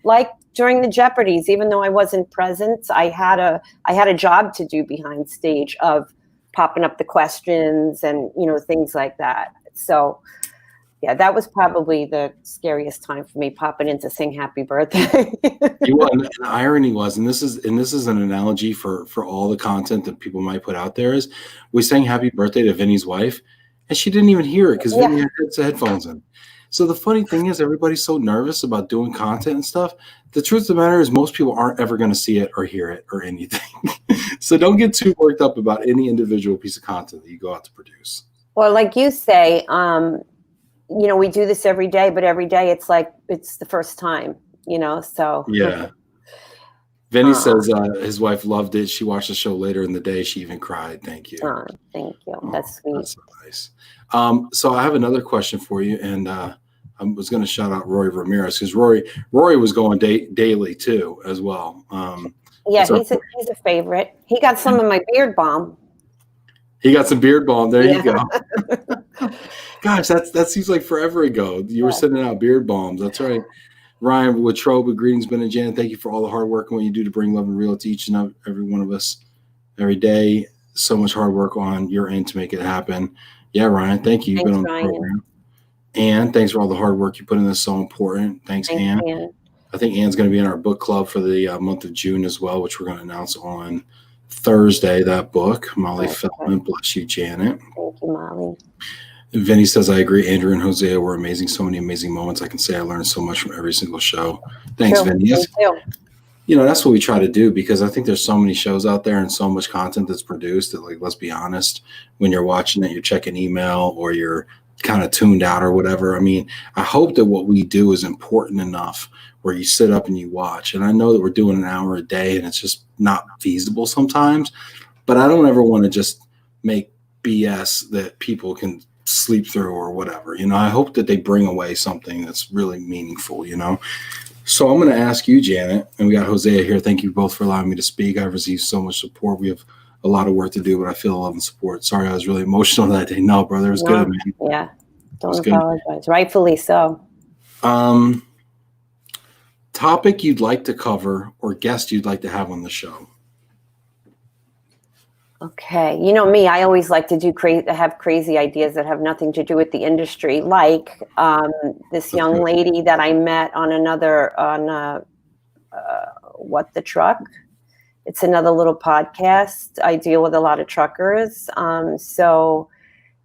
[SPEAKER 2] like during the Jeopardies, even though I wasn't present, I had a job to do behind stage of popping up the questions and, things like that. So, yeah, that was probably the scariest time for me, popping in to sing happy birthday.
[SPEAKER 1] And the irony was, and this is an analogy for all the content that people might put out there, is we sang happy birthday to Vinny's wife, and she didn't even hear it because Vinny had headphones in. So the funny thing is, everybody's so nervous about doing content and stuff. The truth of the matter is, most people aren't ever going to see it or hear it or anything. So don't get too worked up about any individual piece of content that you go out to produce.
[SPEAKER 2] Well, like you say, we do this every day, but every day it's like it's the first time, so.
[SPEAKER 1] Yeah. Vinny says his wife loved it. She watched the show later in the day. She even cried. Thank you.
[SPEAKER 2] Thank you. That's sweet.
[SPEAKER 1] That's so nice. So I have another question for you, and I was going to shout out Rory Ramirez because Rory was going daily too as well.
[SPEAKER 2] Yeah, he's a favorite. He got some of my beard balm.
[SPEAKER 1] He got some beard balm. There you go. Gosh, that seems like forever ago. You were sending out beard balms. That's right. Ryan Watroba, greetings, Ben and Janet. Thank you for all the hard work and what you do to bring Love and Relo to each and every one of us every day. So much hard work on your end to make it happen. Yeah, Ryan, thank you. You've been on the program. And thanks for all the hard work you put in. This is so important. Thanks, Ann. I think Ann's going to be in our book club for the month of June as well, which we're going to announce on Thursday. That book, Molly Feldman. Bless you, Janet.
[SPEAKER 2] Thank you, Molly.
[SPEAKER 1] Vinny says, I agree. Andrew and Hosea were amazing. So many amazing moments. I can say I learned so much from every single show. Thanks, Vinny. Yes. You know, that's what we try to do because I think there's so many shows out there and so much content that's produced that, like, let's be honest, when you're watching it, you're checking email or you're kind of tuned out or whatever. I mean, I hope that what we do is important enough where you sit up and you watch. And I know that we're doing an hour a day and it's just not feasible sometimes, but I don't ever want to just make BS that people can sleep through or whatever. You know, I hope that they bring away something that's really meaningful, you know? So I'm going to ask you, Janet, and we got Hosea here. Thank you both for allowing me to speak. I've received so much support. We have a lot of work to do, but I feel love and support. Sorry, I was really emotional that day. No, brother, it was good, man.
[SPEAKER 2] Yeah, don't apologize. Good. Rightfully so.
[SPEAKER 1] Topic you'd like to cover or guest you'd like to have on the show?
[SPEAKER 2] Okay. You know me, I always like to have crazy ideas that have nothing to do with the industry. Like this young lady that I met on What the Truck. It's another little podcast. I deal with a lot of truckers. So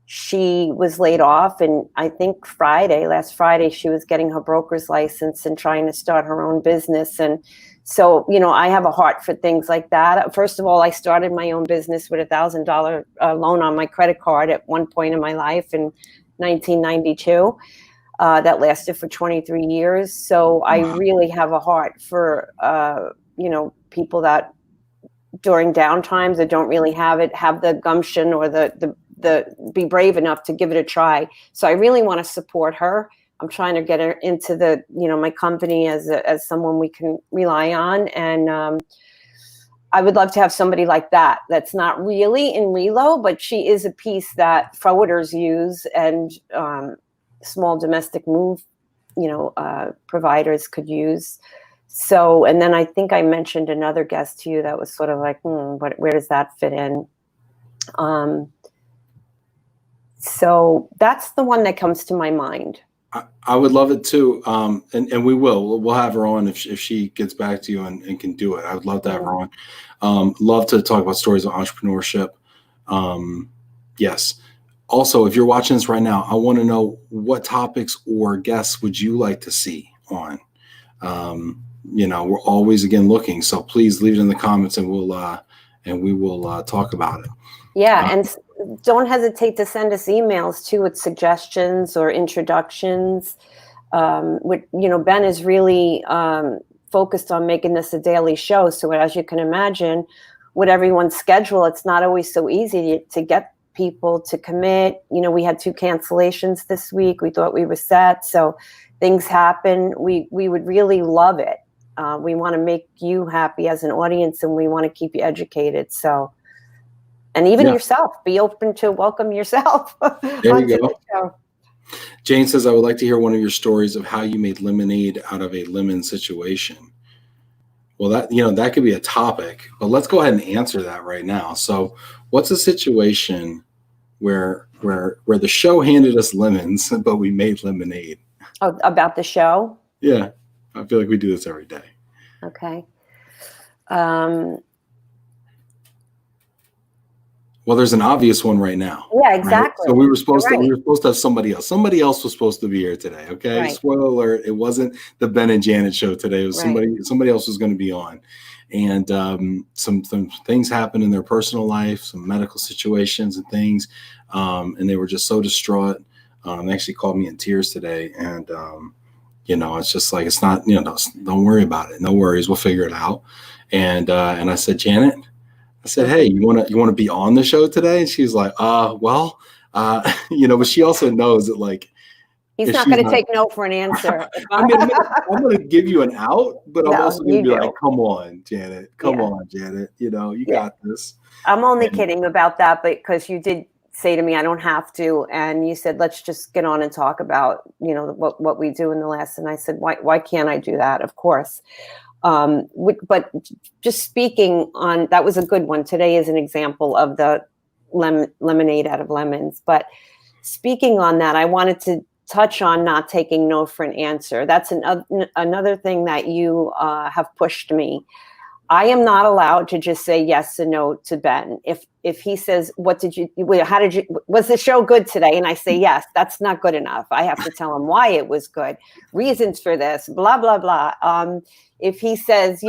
[SPEAKER 2] she was laid off, and I think last Friday, she was getting her broker's license and trying to start her own business. And so, you know, I have a heart for things like that. First of all, I started my own business with $1,000 loan on my credit card at one point in my life in 1992. That lasted for 23 years. So I really have a heart for, you know, people that during downtimes that don't really have the gumption or the be brave enough to give it a try. So I really want to support her. I'm trying to get her into my company as someone we can rely on. And I would love to have somebody like that. That's not really in Relo, but she is a piece that forwarders use and small domestic move, providers could use. So, and then I think I mentioned another guest to you that was sort of like, where does that fit in? So that's the one that comes to my mind.
[SPEAKER 1] I would love it too. And we'll have her on if she gets back to you and can do it. I would love to have her on. Love to talk about stories of entrepreneurship. Yes. Also, if you're watching this right now, I want to know what topics or guests would you like to see on? We're always again looking, so please leave it in the comments and we will talk about it.
[SPEAKER 2] Yeah. And don't hesitate to send us emails too with suggestions or introductions. Ben is really focused on making this a daily show. So as you can imagine, with everyone's schedule, it's not always so easy to get people to commit. We had 2 cancellations this week. We thought we were set. So things happen. We would really love it. We want to make you happy as an audience, and we want to keep you educated. So, and even yourself, be open to welcome yourself.
[SPEAKER 1] There you go. Jane says, I would like to hear one of your stories of how you made lemonade out of a lemon situation. Well, that could be a topic, but let's go ahead and answer that right now. So what's a situation where the show handed us lemons, but we made lemonade?
[SPEAKER 2] Oh, about the show?
[SPEAKER 1] Yeah. I feel like we do this every day.
[SPEAKER 2] Okay.
[SPEAKER 1] Well, there's an obvious one right now.
[SPEAKER 2] Yeah, exactly.
[SPEAKER 1] Right? So we were supposed to have somebody else. Somebody else was supposed to be here today. Okay. Right. Spoiler alert, it wasn't the Ben and Janet show today. It was somebody else was going to be on. And some things happened in their personal life, some medical situations and things. And they were just so distraught. They actually called me in tears today. And It's just like, it's not, don't worry about it. No worries. We'll figure it out. And I said, Janet, I said, hey, you want to be on the show today? And she was like, well, but she also knows that, like,
[SPEAKER 2] He's
[SPEAKER 1] if
[SPEAKER 2] not
[SPEAKER 1] she's
[SPEAKER 2] going to
[SPEAKER 1] not,
[SPEAKER 2] take no for an answer.
[SPEAKER 1] I mean, I'm gonna give you an out, but I'm
[SPEAKER 2] No,
[SPEAKER 1] also gonna
[SPEAKER 2] you
[SPEAKER 1] be
[SPEAKER 2] do.
[SPEAKER 1] like, come on, Janet, come
[SPEAKER 2] Yeah.
[SPEAKER 1] on, Janet, you
[SPEAKER 2] Yeah.
[SPEAKER 1] got this.
[SPEAKER 2] I'm only
[SPEAKER 1] And
[SPEAKER 2] kidding about that, but because you did say to me, I don't have to, and you said, let's just get on and talk about, what we do in the last. And I said, why can't I do that? Of course. But just speaking on, that was a good one. Today is an example of the lemonade out of lemons. But speaking on that, I wanted to touch on not taking no for an answer. That's another thing that you have pushed me. I am not allowed to just say yes and no to Ben. If he says, was the show good today? And I say, yes, that's not good enough. I have to tell him why it was good, reasons for this, blah, blah, blah. If he says,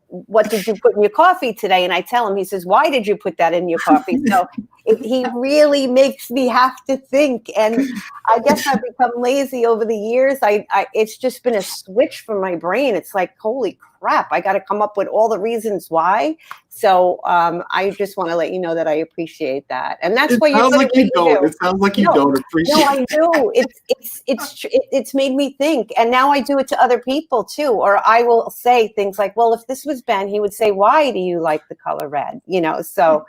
[SPEAKER 2] what did you put in your coffee today? And I tell him, he says, why did you put that in your coffee? So he really makes me have to think. And I guess I've become lazy over the years. It's just been a switch for my brain. It's like, holy crap, I got to come up with all the reasons why. So I just want to let you know that I appreciate that. And that's why you're good at what you do.
[SPEAKER 1] It sounds like you don't appreciate it.
[SPEAKER 2] No, I do. It's made me think. And now I do it to other people too. Or I will say things like, well, if this was Ben, he would say, why do you like the color red? So,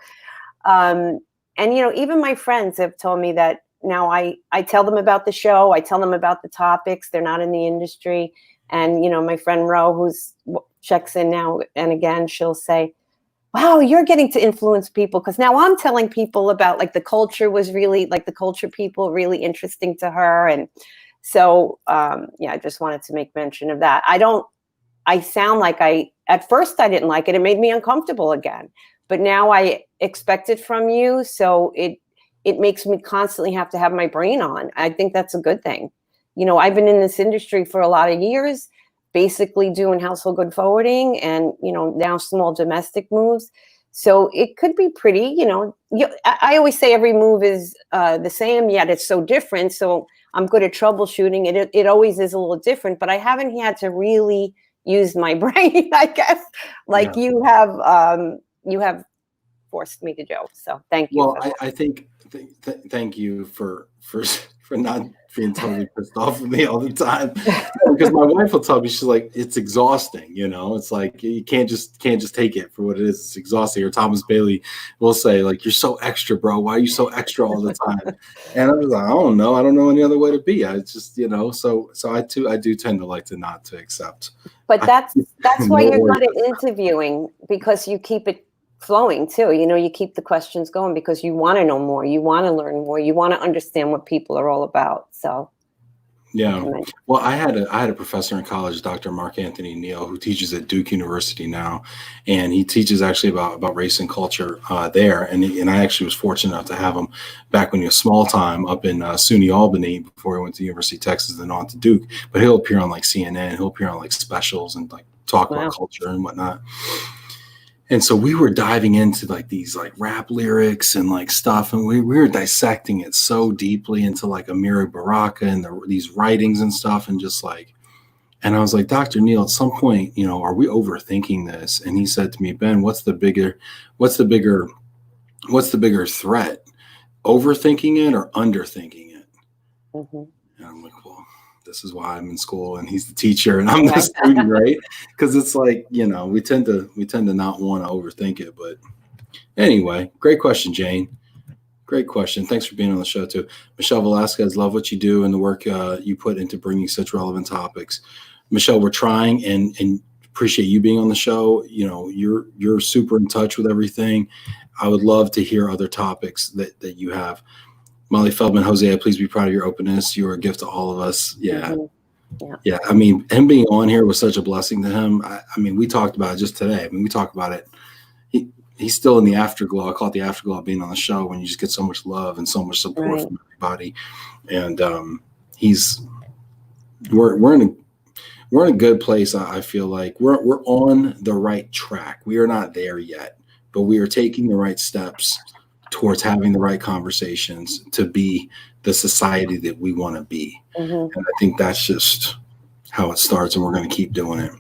[SPEAKER 2] and, even my friends have told me that now I tell them about the show. I tell them about the topics. They're not in the industry. And, my friend Ro, who's checks in now and again, she'll say, wow, you're getting to influence people. Because now I'm telling people about, like, the culture was really, like, the culture people really interesting to her. And so, I just wanted to make mention of that. I sound like at first I didn't like it. It made me uncomfortable again. But now I expect it from you. So it makes me constantly have to have my brain on. I think that's a good thing. I've been in this industry for a lot of years, basically doing household good forwarding and, now small domestic moves. So it could be pretty, I always say every move is the same, yet it's so different. So I'm good at troubleshooting. It always is a little different, but I haven't had to really use my brain, I guess, like you have forced me to do. So thank you.
[SPEAKER 1] Well, I think, thank you for not being totally pissed off with me all the time. Because my wife will tell me, she's like, it's exhausting. It's like, you can't just take it for what it is. It's exhausting. Or Thomas Bailey will say, like, you're so extra, bro. Why are you so extra all the time? And I was like, I don't know any other way to be. I just, so I do tend to like to not to accept.
[SPEAKER 2] But that's why you're good at interviewing, because you keep it flowing too. You keep the questions going because you want to know more, you want to learn more, you want to understand what people are all about. So
[SPEAKER 1] yeah. Well, I had a professor in college, Dr. Mark Anthony Neal, who teaches at Duke University now, and he teaches actually about race and culture there. And I actually was fortunate enough to have him back when he was small time up in SUNY Albany before he went to University of Texas and on to Duke. But he'll appear on like CNN, he'll appear on like specials and like talk about culture and whatnot. And so we were diving into like these like rap lyrics and like stuff. And we were dissecting it so deeply into like Amiri Baraka and these writings and stuff. And just like, and I was like, Dr. Neal, at some point, are we overthinking this? And he said to me, Ben, what's the bigger threat? Overthinking it or underthinking it?
[SPEAKER 2] Mm-hmm.
[SPEAKER 1] And I'm like, well, this is why I'm in school and he's the teacher and I'm the student, right? Because it's like, we tend to not want to overthink it. But anyway, great question, Jane. Great question. Thanks for being on the show too. Michelle Velasquez, love what you do and the work you put into bringing such relevant topics. Michelle, we're trying and appreciate you being on the show. You're super in touch with everything. I would love to hear other topics that you have. Molly Feldman, Hosea, please be proud of your openness. You are a gift to all of us. Yeah.
[SPEAKER 2] Mm-hmm.
[SPEAKER 1] Yeah. I mean, him being on here was such a blessing to him. I mean, we talked about it just today. I mean, we talked about it. He's still in the afterglow. I call it the afterglow of being on the show when you just get so much love and so much support from everybody. And we're in a good place. I feel like we're on the right track. We are not there yet, but we are taking the right steps towards having the right conversations to be the society that we want to be.
[SPEAKER 2] Mm-hmm.
[SPEAKER 1] And I think that's just how it starts, and we're going to keep doing it.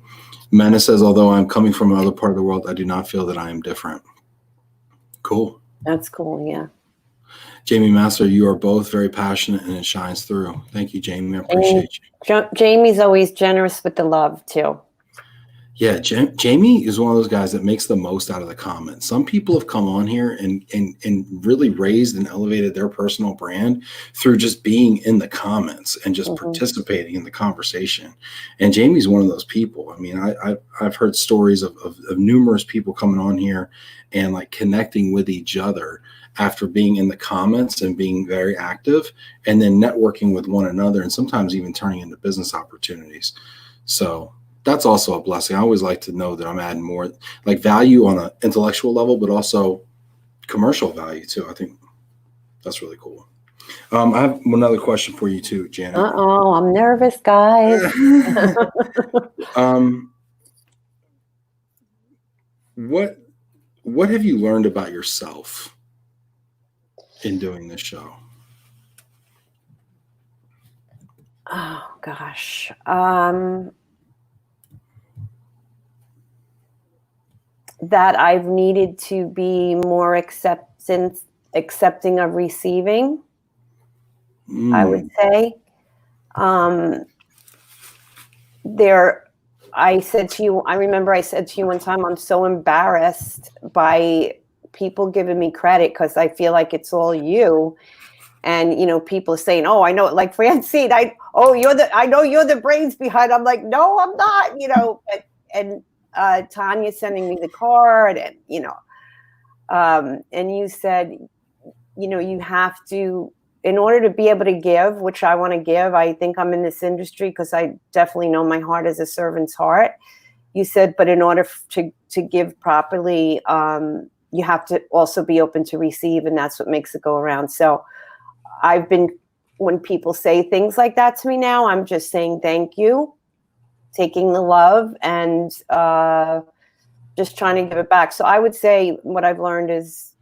[SPEAKER 1] Menace says, although I'm coming from another part of the world, I do not feel that I am different. Cool.
[SPEAKER 2] That's cool. Yeah.
[SPEAKER 1] Jamie Master, you are both very passionate and it shines through. Thank you, Jamie. I appreciate you.
[SPEAKER 2] Jamie's always generous with the love too.
[SPEAKER 1] Yeah, Jamie is one of those guys that makes the most out of the comments. Some people have come on here and really raised and elevated their personal brand through just being in the comments and just participating in the conversation. And Jamie's one of those people. I mean, I've heard stories of numerous people coming on here and like connecting with each other after being in the comments and being very active, and then networking with one another, and sometimes even turning into business opportunities. So that's also a blessing. I always like to know that I'm adding more like value on an intellectual level, but also commercial value too. I think that's really cool. I have another question for you too, Janet.
[SPEAKER 2] Uh-oh, I'm nervous, guys.
[SPEAKER 1] What have you learned about yourself in doing this show?
[SPEAKER 2] Oh gosh. That I've needed to be more accepting of receiving, I would say. I remember I said to you one time, I'm so embarrassed by people giving me credit because I feel like it's all you. And, people are saying, oh, I know it, like Francine, I know you're the brains behind. I'm like, no, I'm not, and Tanya sending me the card and, and you said, you have to, in order to be able to give, which I want to give, I think I'm in this industry because I definitely know my heart is a servant's heart. You said, but in order to give properly, you have to also be open to receive, and that's what makes it go around. So when people say things like that to me now, I'm just saying thank you, taking the love, and just trying to give it back. So I would say what I've learned is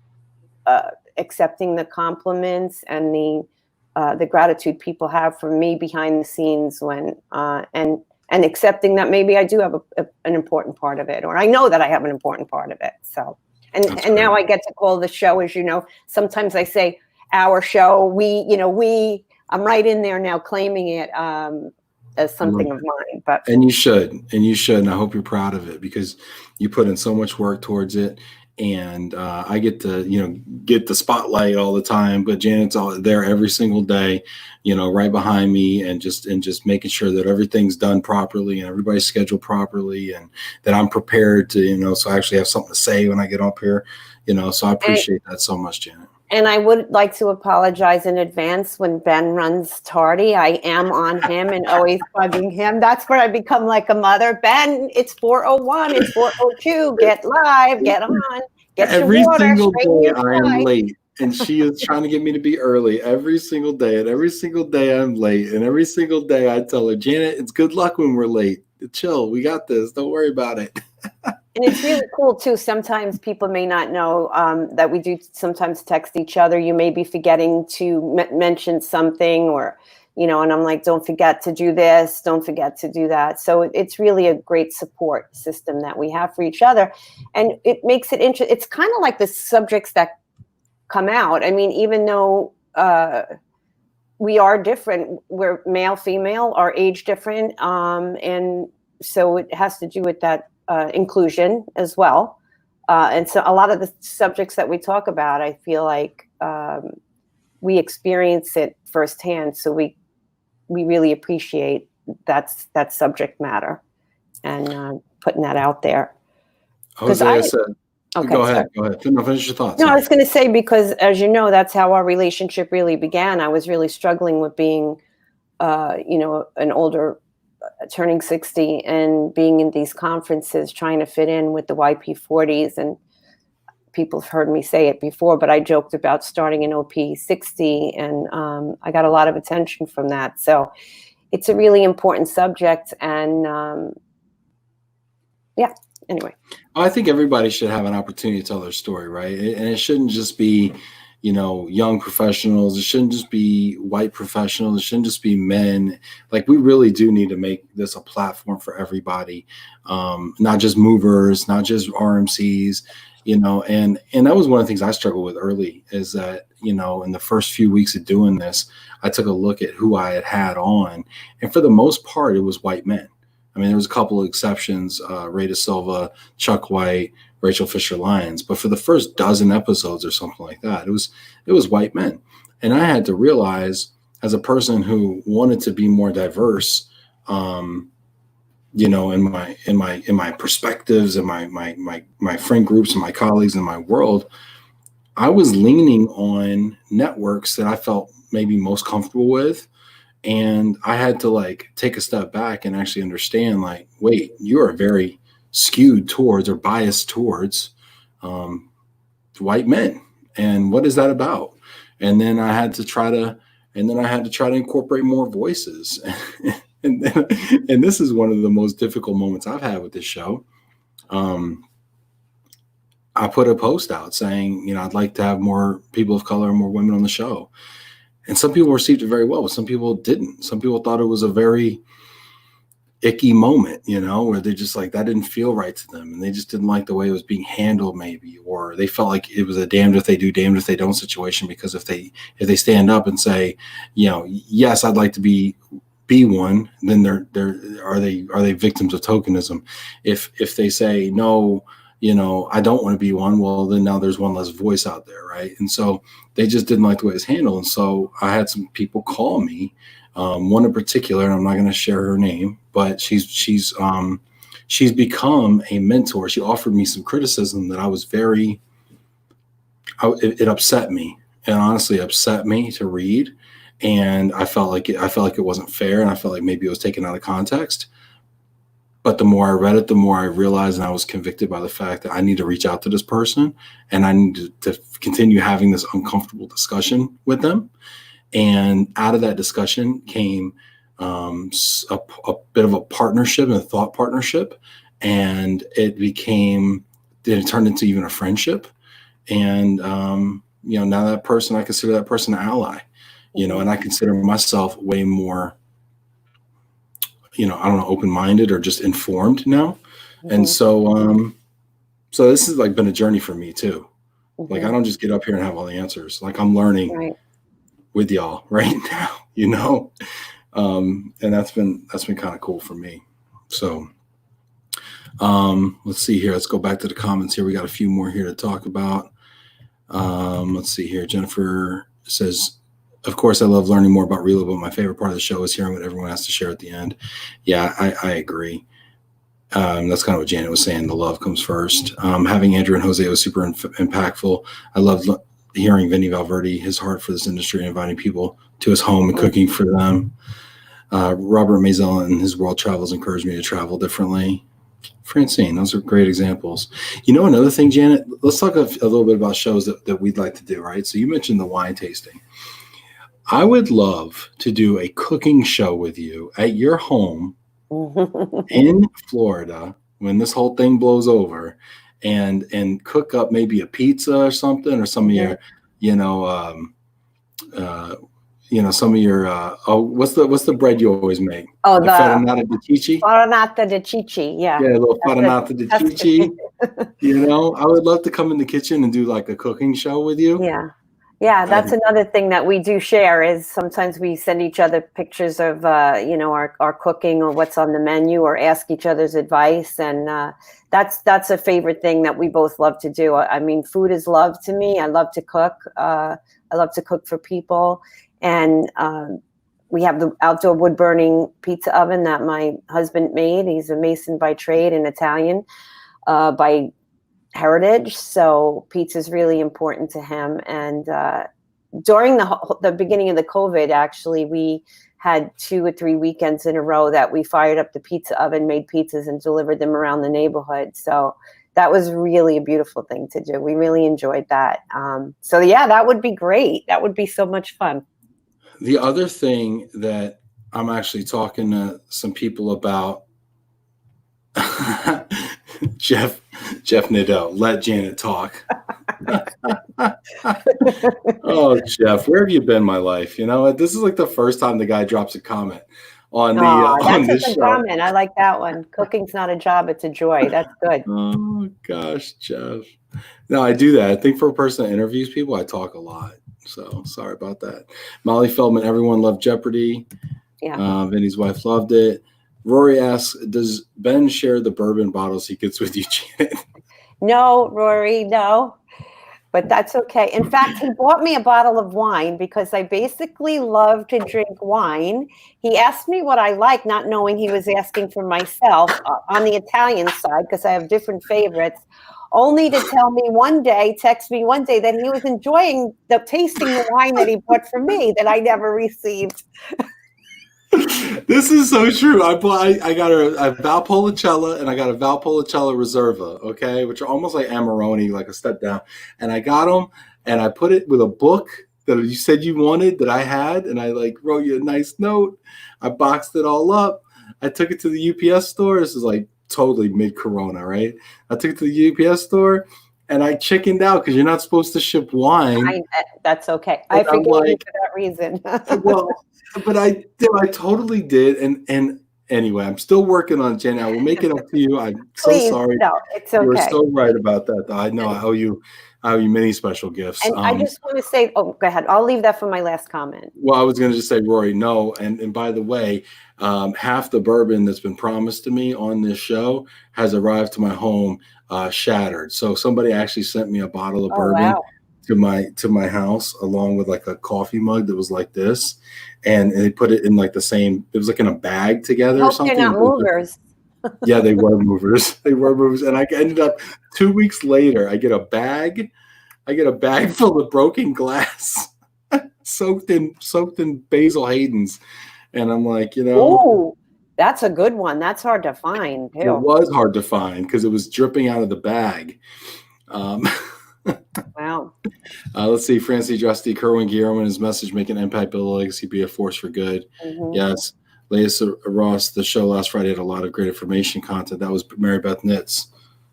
[SPEAKER 2] accepting the compliments and the gratitude people have for me behind the scenes when and accepting that maybe I do have an important part of it, or I know that I have an important part of it. So and now I get to call the show, as you know, sometimes I say our show, I'm right in there now claiming it as something of mine.
[SPEAKER 1] And you should, and I hope you're proud of it because you put in so much work towards it. And I get to, get the spotlight all the time, but Janet's all there every single day, right behind me, and just making sure that everything's done properly and everybody's scheduled properly, and that I'm prepared to, so I actually have something to say when I get up here, so I appreciate that so much, Janet.
[SPEAKER 2] And I would like to apologize in advance when Ben runs tardy. I am on him and always bugging him. That's where I become like a mother. Ben, it's 4:01, it's 4:02. Get live, get on, get
[SPEAKER 1] every
[SPEAKER 2] your water.
[SPEAKER 1] Single day I am late, and she is trying to get me to be early every single day. And every single day I'm late, and every single day I tell her, Janet, it's good luck when we're late. Chill, we got this. Don't worry about it.
[SPEAKER 2] And it's really cool too. Sometimes people may not know that we do sometimes text each other. You may be forgetting to mention something, or, and I'm like, don't forget to do this. Don't forget to do that. So it's really a great support system that we have for each other. And it makes it interesting. It's kind of like the subjects that come out. I mean, even though we are different, we're male, female, our age different. And so it has to do with that. Inclusion as well. And so a lot of the subjects that we talk about, I feel like we experience it firsthand. So we really appreciate that subject matter and putting that out there.
[SPEAKER 1] Hosea said,
[SPEAKER 2] okay,
[SPEAKER 1] go ahead. Finish your thoughts.
[SPEAKER 2] No, I was going to say, because as you know, that's how our relationship really began. I was really struggling with being, an older turning 60 and being in these conferences, trying to fit in with the YP40s. And people have heard me say it before, but I joked about starting an OP60, and I got a lot of attention from that. So it's a really important subject. And anyway.
[SPEAKER 1] I think everybody should have an opportunity to tell their story, right? And it shouldn't just be, young professionals. It shouldn't just be white professionals. It shouldn't just be men. Like, we really do need to make this a platform for everybody, not just movers, not just RMCs, and that was one of the things I struggled with early, is that, in the first few weeks of doing this, I took a look at who I had on, and for the most part, it was white men. I mean, there was a couple of exceptions, Ray Da Silva, Chuck White, Rachel Fisher Lyons, but for the first dozen episodes or something like that, it was white men. And I had to realize, as a person who wanted to be more diverse, in my perspectives and my friend groups and my colleagues in my world, I was leaning on networks that I felt maybe most comfortable with. And I had to, like, take a step back and actually understand, like, wait, you are very skewed towards or biased towards white men. And what is that about? And then I had to try to incorporate more voices. and this is one of the most difficult moments I've had with this show. I put a post out saying, I'd like to have more people of color and more women on the show. And some people received it very well, but some people didn't. Some people thought it was a very icky moment, where they're just like, that didn't feel right to them. And they just didn't like the way it was being handled, maybe, or they felt like it was a damned if they do, damned if they don't situation. Because if they stand up and say, yes, I'd like to be one, then are they victims of tokenism? If they say, no, I don't want to be one, well, then now there's one less voice out there, right? And so they just didn't like the way it's handled. And so I had some people call me, one in particular, and I'm not going to share her name, but she's become a mentor. She offered me some criticism that it upset me. It honestly upset me to read. And I felt like it wasn't fair. And I felt like maybe it was taken out of context. But the more I read it, the more I realized, and I was convicted by the fact that I need to reach out to this person, and I need to continue having this uncomfortable discussion with them. And out of that discussion came a bit of a partnership, and a thought partnership, and it turned into even a friendship. And now that person, I consider that person an ally, and I consider myself way more, I don't know, open-minded or just informed now. Mm-hmm. And so this has, like, been a journey for me too. Mm-hmm. Like, I don't just get up here and have all the answers. Like, I'm learning with y'all right now, and that's been kind of cool for me. So let's see here. Let's go back to the comments here. We got a few more here to talk about. Let's see here. Jennifer says, of course, I love learning more about Relo, but my favorite part of the show is hearing what everyone has to share at the end. Yeah, I agree. That's kind of what Janet was saying. The love comes first. Having Andrew and Jose was super impactful. I loved hearing Vinny Valverde, his heart for this industry, and inviting people to his home and cooking for them. Robert Mazel and his world travels encouraged me to travel differently. Francine, those are great examples. Another thing, Janet, let's talk a little bit about shows that we'd like to do, right? So you mentioned the wine tasting. I would love to do a cooking show with you at your home in Florida when this whole thing blows over, and cook up maybe a pizza or something, or some of your, some of your, what's the bread you always make?
[SPEAKER 2] Oh, the
[SPEAKER 1] farinata di cicci.
[SPEAKER 2] Farinata di cicci, yeah.
[SPEAKER 1] Yeah, a little farinata di cicci. I would love to come in the kitchen and do, like, a cooking show with you.
[SPEAKER 2] Yeah, that's another thing that we do share, is sometimes we send each other pictures of, our cooking or what's on the menu, or ask each other's advice. And that's a favorite thing that we both love to do. I mean, food is love to me. I love to cook. I love to cook for people. And we have the outdoor wood burning pizza oven that my husband made. He's a Mason by trade and Italian by heritage, so pizza is really important to him. And during the beginning of the COVID, actually, we had 2 or 3 weekends in a row that we fired up the pizza oven, made pizzas, and delivered them around the neighborhood. So that was really a beautiful thing to do. We really enjoyed that. So yeah, that would be great. That would be so much fun.
[SPEAKER 1] The other thing that I'm actually talking to some people about, Jeff Jeff Nadeau, let Janet talk. Oh, Jeff, where have you been, my life? You know, this is like the first time the guy drops a comment on the
[SPEAKER 2] Oh,
[SPEAKER 1] on
[SPEAKER 2] that's a
[SPEAKER 1] this
[SPEAKER 2] good
[SPEAKER 1] show.
[SPEAKER 2] comment. I like that one. Cooking's not a job, it's a joy. That's good.
[SPEAKER 1] Oh gosh, Jeff. No, I do that. I think for a person that interviews people, I talk a lot. So sorry about that. Molly Feldman, everyone loved Jeopardy.
[SPEAKER 2] Yeah.
[SPEAKER 1] Vinny's wife loved it. Rory asks, does Ben share the bourbon bottles he gets with you, Janet?
[SPEAKER 2] No, Rory, no. But that's okay. In fact, he bought me a bottle of wine because I basically love to drink wine. He asked me what I like, not knowing he was asking for myself on the Italian side because I have different favorites, only to tell me one day, text me one day that he was enjoying tasting the wine that he bought for me that I never received.
[SPEAKER 1] This is so true. I got a Valpolicella and I got a Valpolicella Reserva, okay, which are almost like Amarone, like a step down. And I got them and I put it with a book that you said you wanted that I had, and I like wrote you a nice note. I boxed it all up. I took it to the UPS store. This is like totally mid-corona, right? I took it to the UPS store and I chickened out because you're not supposed to ship wine.
[SPEAKER 2] That's okay. I forgave you for that reason.
[SPEAKER 1] Well, but I totally did, and anyway, I'm still working on it, Jen. I will make it up to you. I'm so sorry.
[SPEAKER 2] No, it's okay.
[SPEAKER 1] You were so right about that. I know I owe you many special gifts.
[SPEAKER 2] And I just want to say, oh, go ahead. I'll leave that for my last comment.
[SPEAKER 1] Well, I was going to just say, Rory, no, and by the way, half the bourbon that's been promised to me on this show has arrived to my home shattered. So somebody actually sent me a bottle of bourbon.
[SPEAKER 2] Wow.
[SPEAKER 1] to my house along with like a coffee mug that was like this, and they put it in like the same, it was like in a bag together or something.
[SPEAKER 2] They're not movers.
[SPEAKER 1] Yeah, they were movers. They were movers. And I ended up 2 weeks later, I get a bag full of broken glass soaked in Basil Hayden's. And I'm like, you know,
[SPEAKER 2] ooh, that's a good one. That's hard to find.
[SPEAKER 1] It was hard to find because it was dripping out of the bag.
[SPEAKER 2] Wow.
[SPEAKER 1] Let's see. Francie Justy, Kerwin Guillermo, his message, make an impact, build a legacy, be a force for good. Mm-hmm. Yes. Leah Ross, the show last Friday had a lot of great information content. That was Mary Beth Nitz.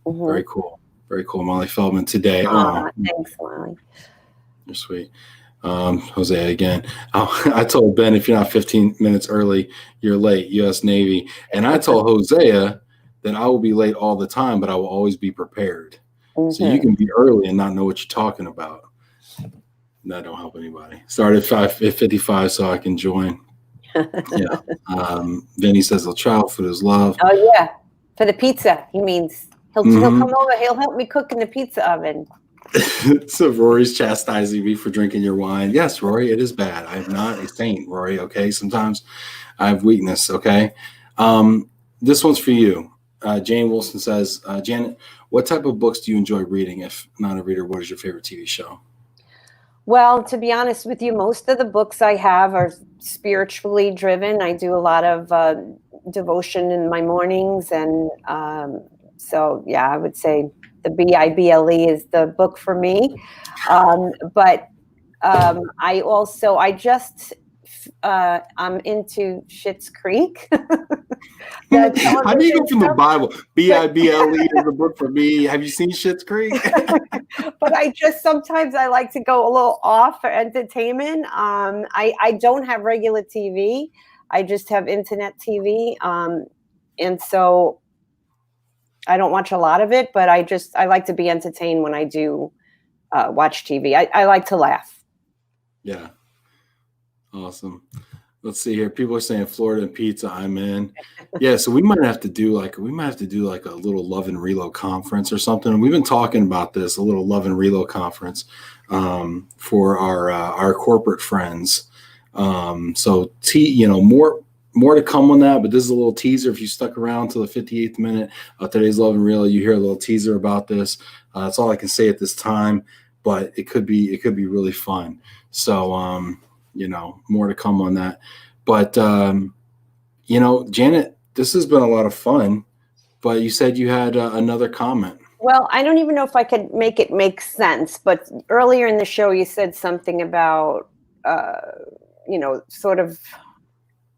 [SPEAKER 1] Mm-hmm. Very cool. Very cool. Molly Feldman today.
[SPEAKER 2] Thanks, Molly.
[SPEAKER 1] You're sweet. Jose again. I told Ben, if you're not 15 minutes early, you're late. U.S. Navy. And I told Hosea that I will be late all the time, but I will always be prepared. Mm-hmm. So you can be early and not know what you're talking about. That don't help anybody. Start at 5:55 so I can join. Yeah. Vinny says he'll try food is love.
[SPEAKER 2] Oh yeah, for the pizza. He means he'll come over. He'll help me cook in the pizza oven.
[SPEAKER 1] So Rory's chastising me for drinking your wine. Yes, Rory, it is bad. I'm not a saint, Rory. Okay, sometimes I have weakness. Okay, this one's for you. Jane Wilson says, Janet, what type of books do you enjoy reading? If not a reader, what is your favorite TV show?
[SPEAKER 2] Well, to be honest with you, most of the books I have are spiritually driven. I do a lot of devotion in my mornings. And so, yeah, I would say the Bible is the book for me. I'm into Schitt's Creek.
[SPEAKER 1] How do you go from the Bible? Bible is the book for me. Have you seen Schitt's Creek?
[SPEAKER 2] But sometimes I like to go a little off for entertainment. I don't have regular TV. I just have internet TV. And so I don't watch a lot of it, but I like to be entertained when I do watch TV. I like to laugh.
[SPEAKER 1] Yeah. Awesome. Let's see here. People are saying Florida and pizza. I'm in. Yeah, so we might have to do like a little Love Relo conference or something. And we've been talking about this, a little Love Relo conference for our corporate friends. So more to come on that, but this is a little teaser. If you stuck around till the 58th minute of today's Love Relo, you hear a little teaser about this. That's all I can say at this time, but it could be really fun. So more to come on that. But, Janet, this has been a lot of fun, but you said you had another comment.
[SPEAKER 2] Well, I don't even know if I could make it make sense, but earlier in the show, you said something about, sort of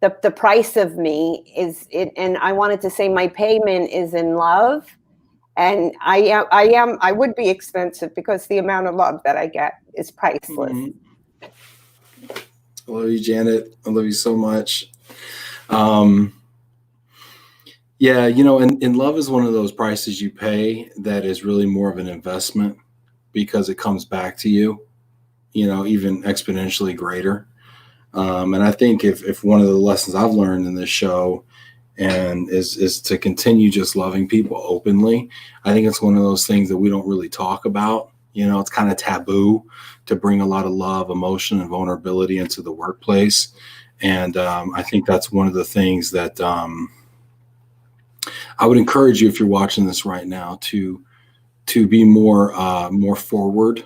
[SPEAKER 2] the price of me is it. And I wanted to say my payment is in love. And I would be expensive because the amount of love that I get is priceless.
[SPEAKER 1] Mhm. I love you, Janet. I love you so much. Um, yeah, and love is one of those prices you pay that is really more of an investment because it comes back to you, even exponentially greater. And I think if one of the lessons I've learned in this show and is to continue just loving people openly. I think it's one of those things that we don't really talk about. It's kind of taboo to bring a lot of love, emotion, and vulnerability into the workplace. And I think that's one of the things that I would encourage you, if you're watching this right now, to be more forward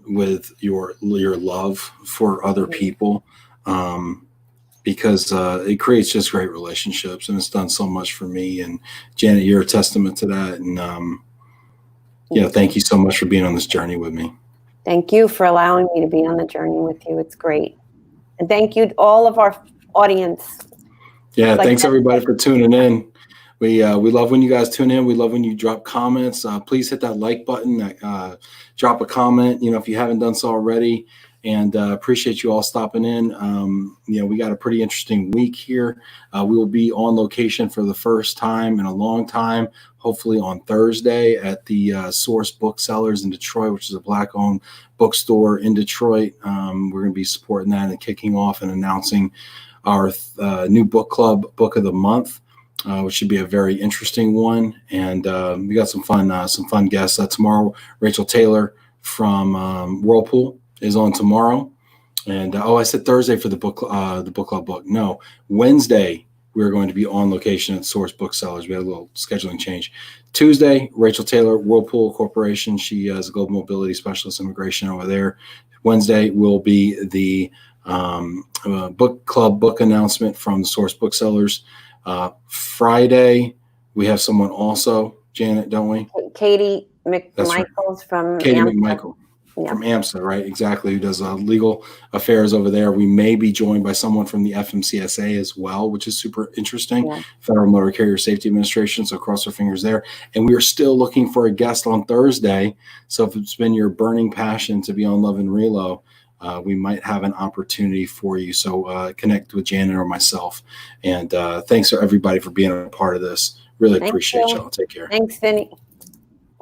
[SPEAKER 1] with your love for other people. Because it creates just great relationships, and it's done so much for me. And Janet, you're a testament to that. And thank you so much for being on this journey with me.
[SPEAKER 2] Thank you for allowing me to be on the journey with you. It's great. And thank you to all of our audience.
[SPEAKER 1] Yeah, thanks everybody for tuning in. We love when you guys tune in. We love when you drop comments. Please hit that like button. Drop a comment, if you haven't done so already. And appreciate you all stopping in. We got a pretty interesting week here. We will be on location for the first time in a long time, hopefully on Thursday at the Source Booksellers in Detroit, which is a Black-owned bookstore in Detroit. We're going to be supporting that and kicking off and announcing our new book club book of the month, which should be a very interesting one. And we got some fun guests tomorrow. Rachel Taylor from Whirlpool is on tomorrow. And I said Thursday for the book club book. No, Wednesday we're going to be on location at Source Booksellers. We had a little scheduling change. Tuesday, Rachel Taylor, Whirlpool Corporation. She is a global mobility specialist, immigration over there. Wednesday will be the book club book announcement from the Source Booksellers. Friday, we have someone also, Janet, don't we?
[SPEAKER 2] Katie McMichaels from
[SPEAKER 1] Katie
[SPEAKER 2] AMSA.
[SPEAKER 1] McMichael. Yeah. From AMSA, right? Exactly. Who does legal affairs over there. We may be joined by someone from the FMCSA as well, which is super interesting. Yeah. Federal Motor Carrier Safety Administration. So cross our fingers there. And we are still looking for a guest on Thursday. So if it's been your burning passion to be on Love Relo, we might have an opportunity for you. So connect with Janet or myself. And thanks to everybody for being a part of this. Really appreciate y'all. Take care.
[SPEAKER 2] Thanks, Vinny.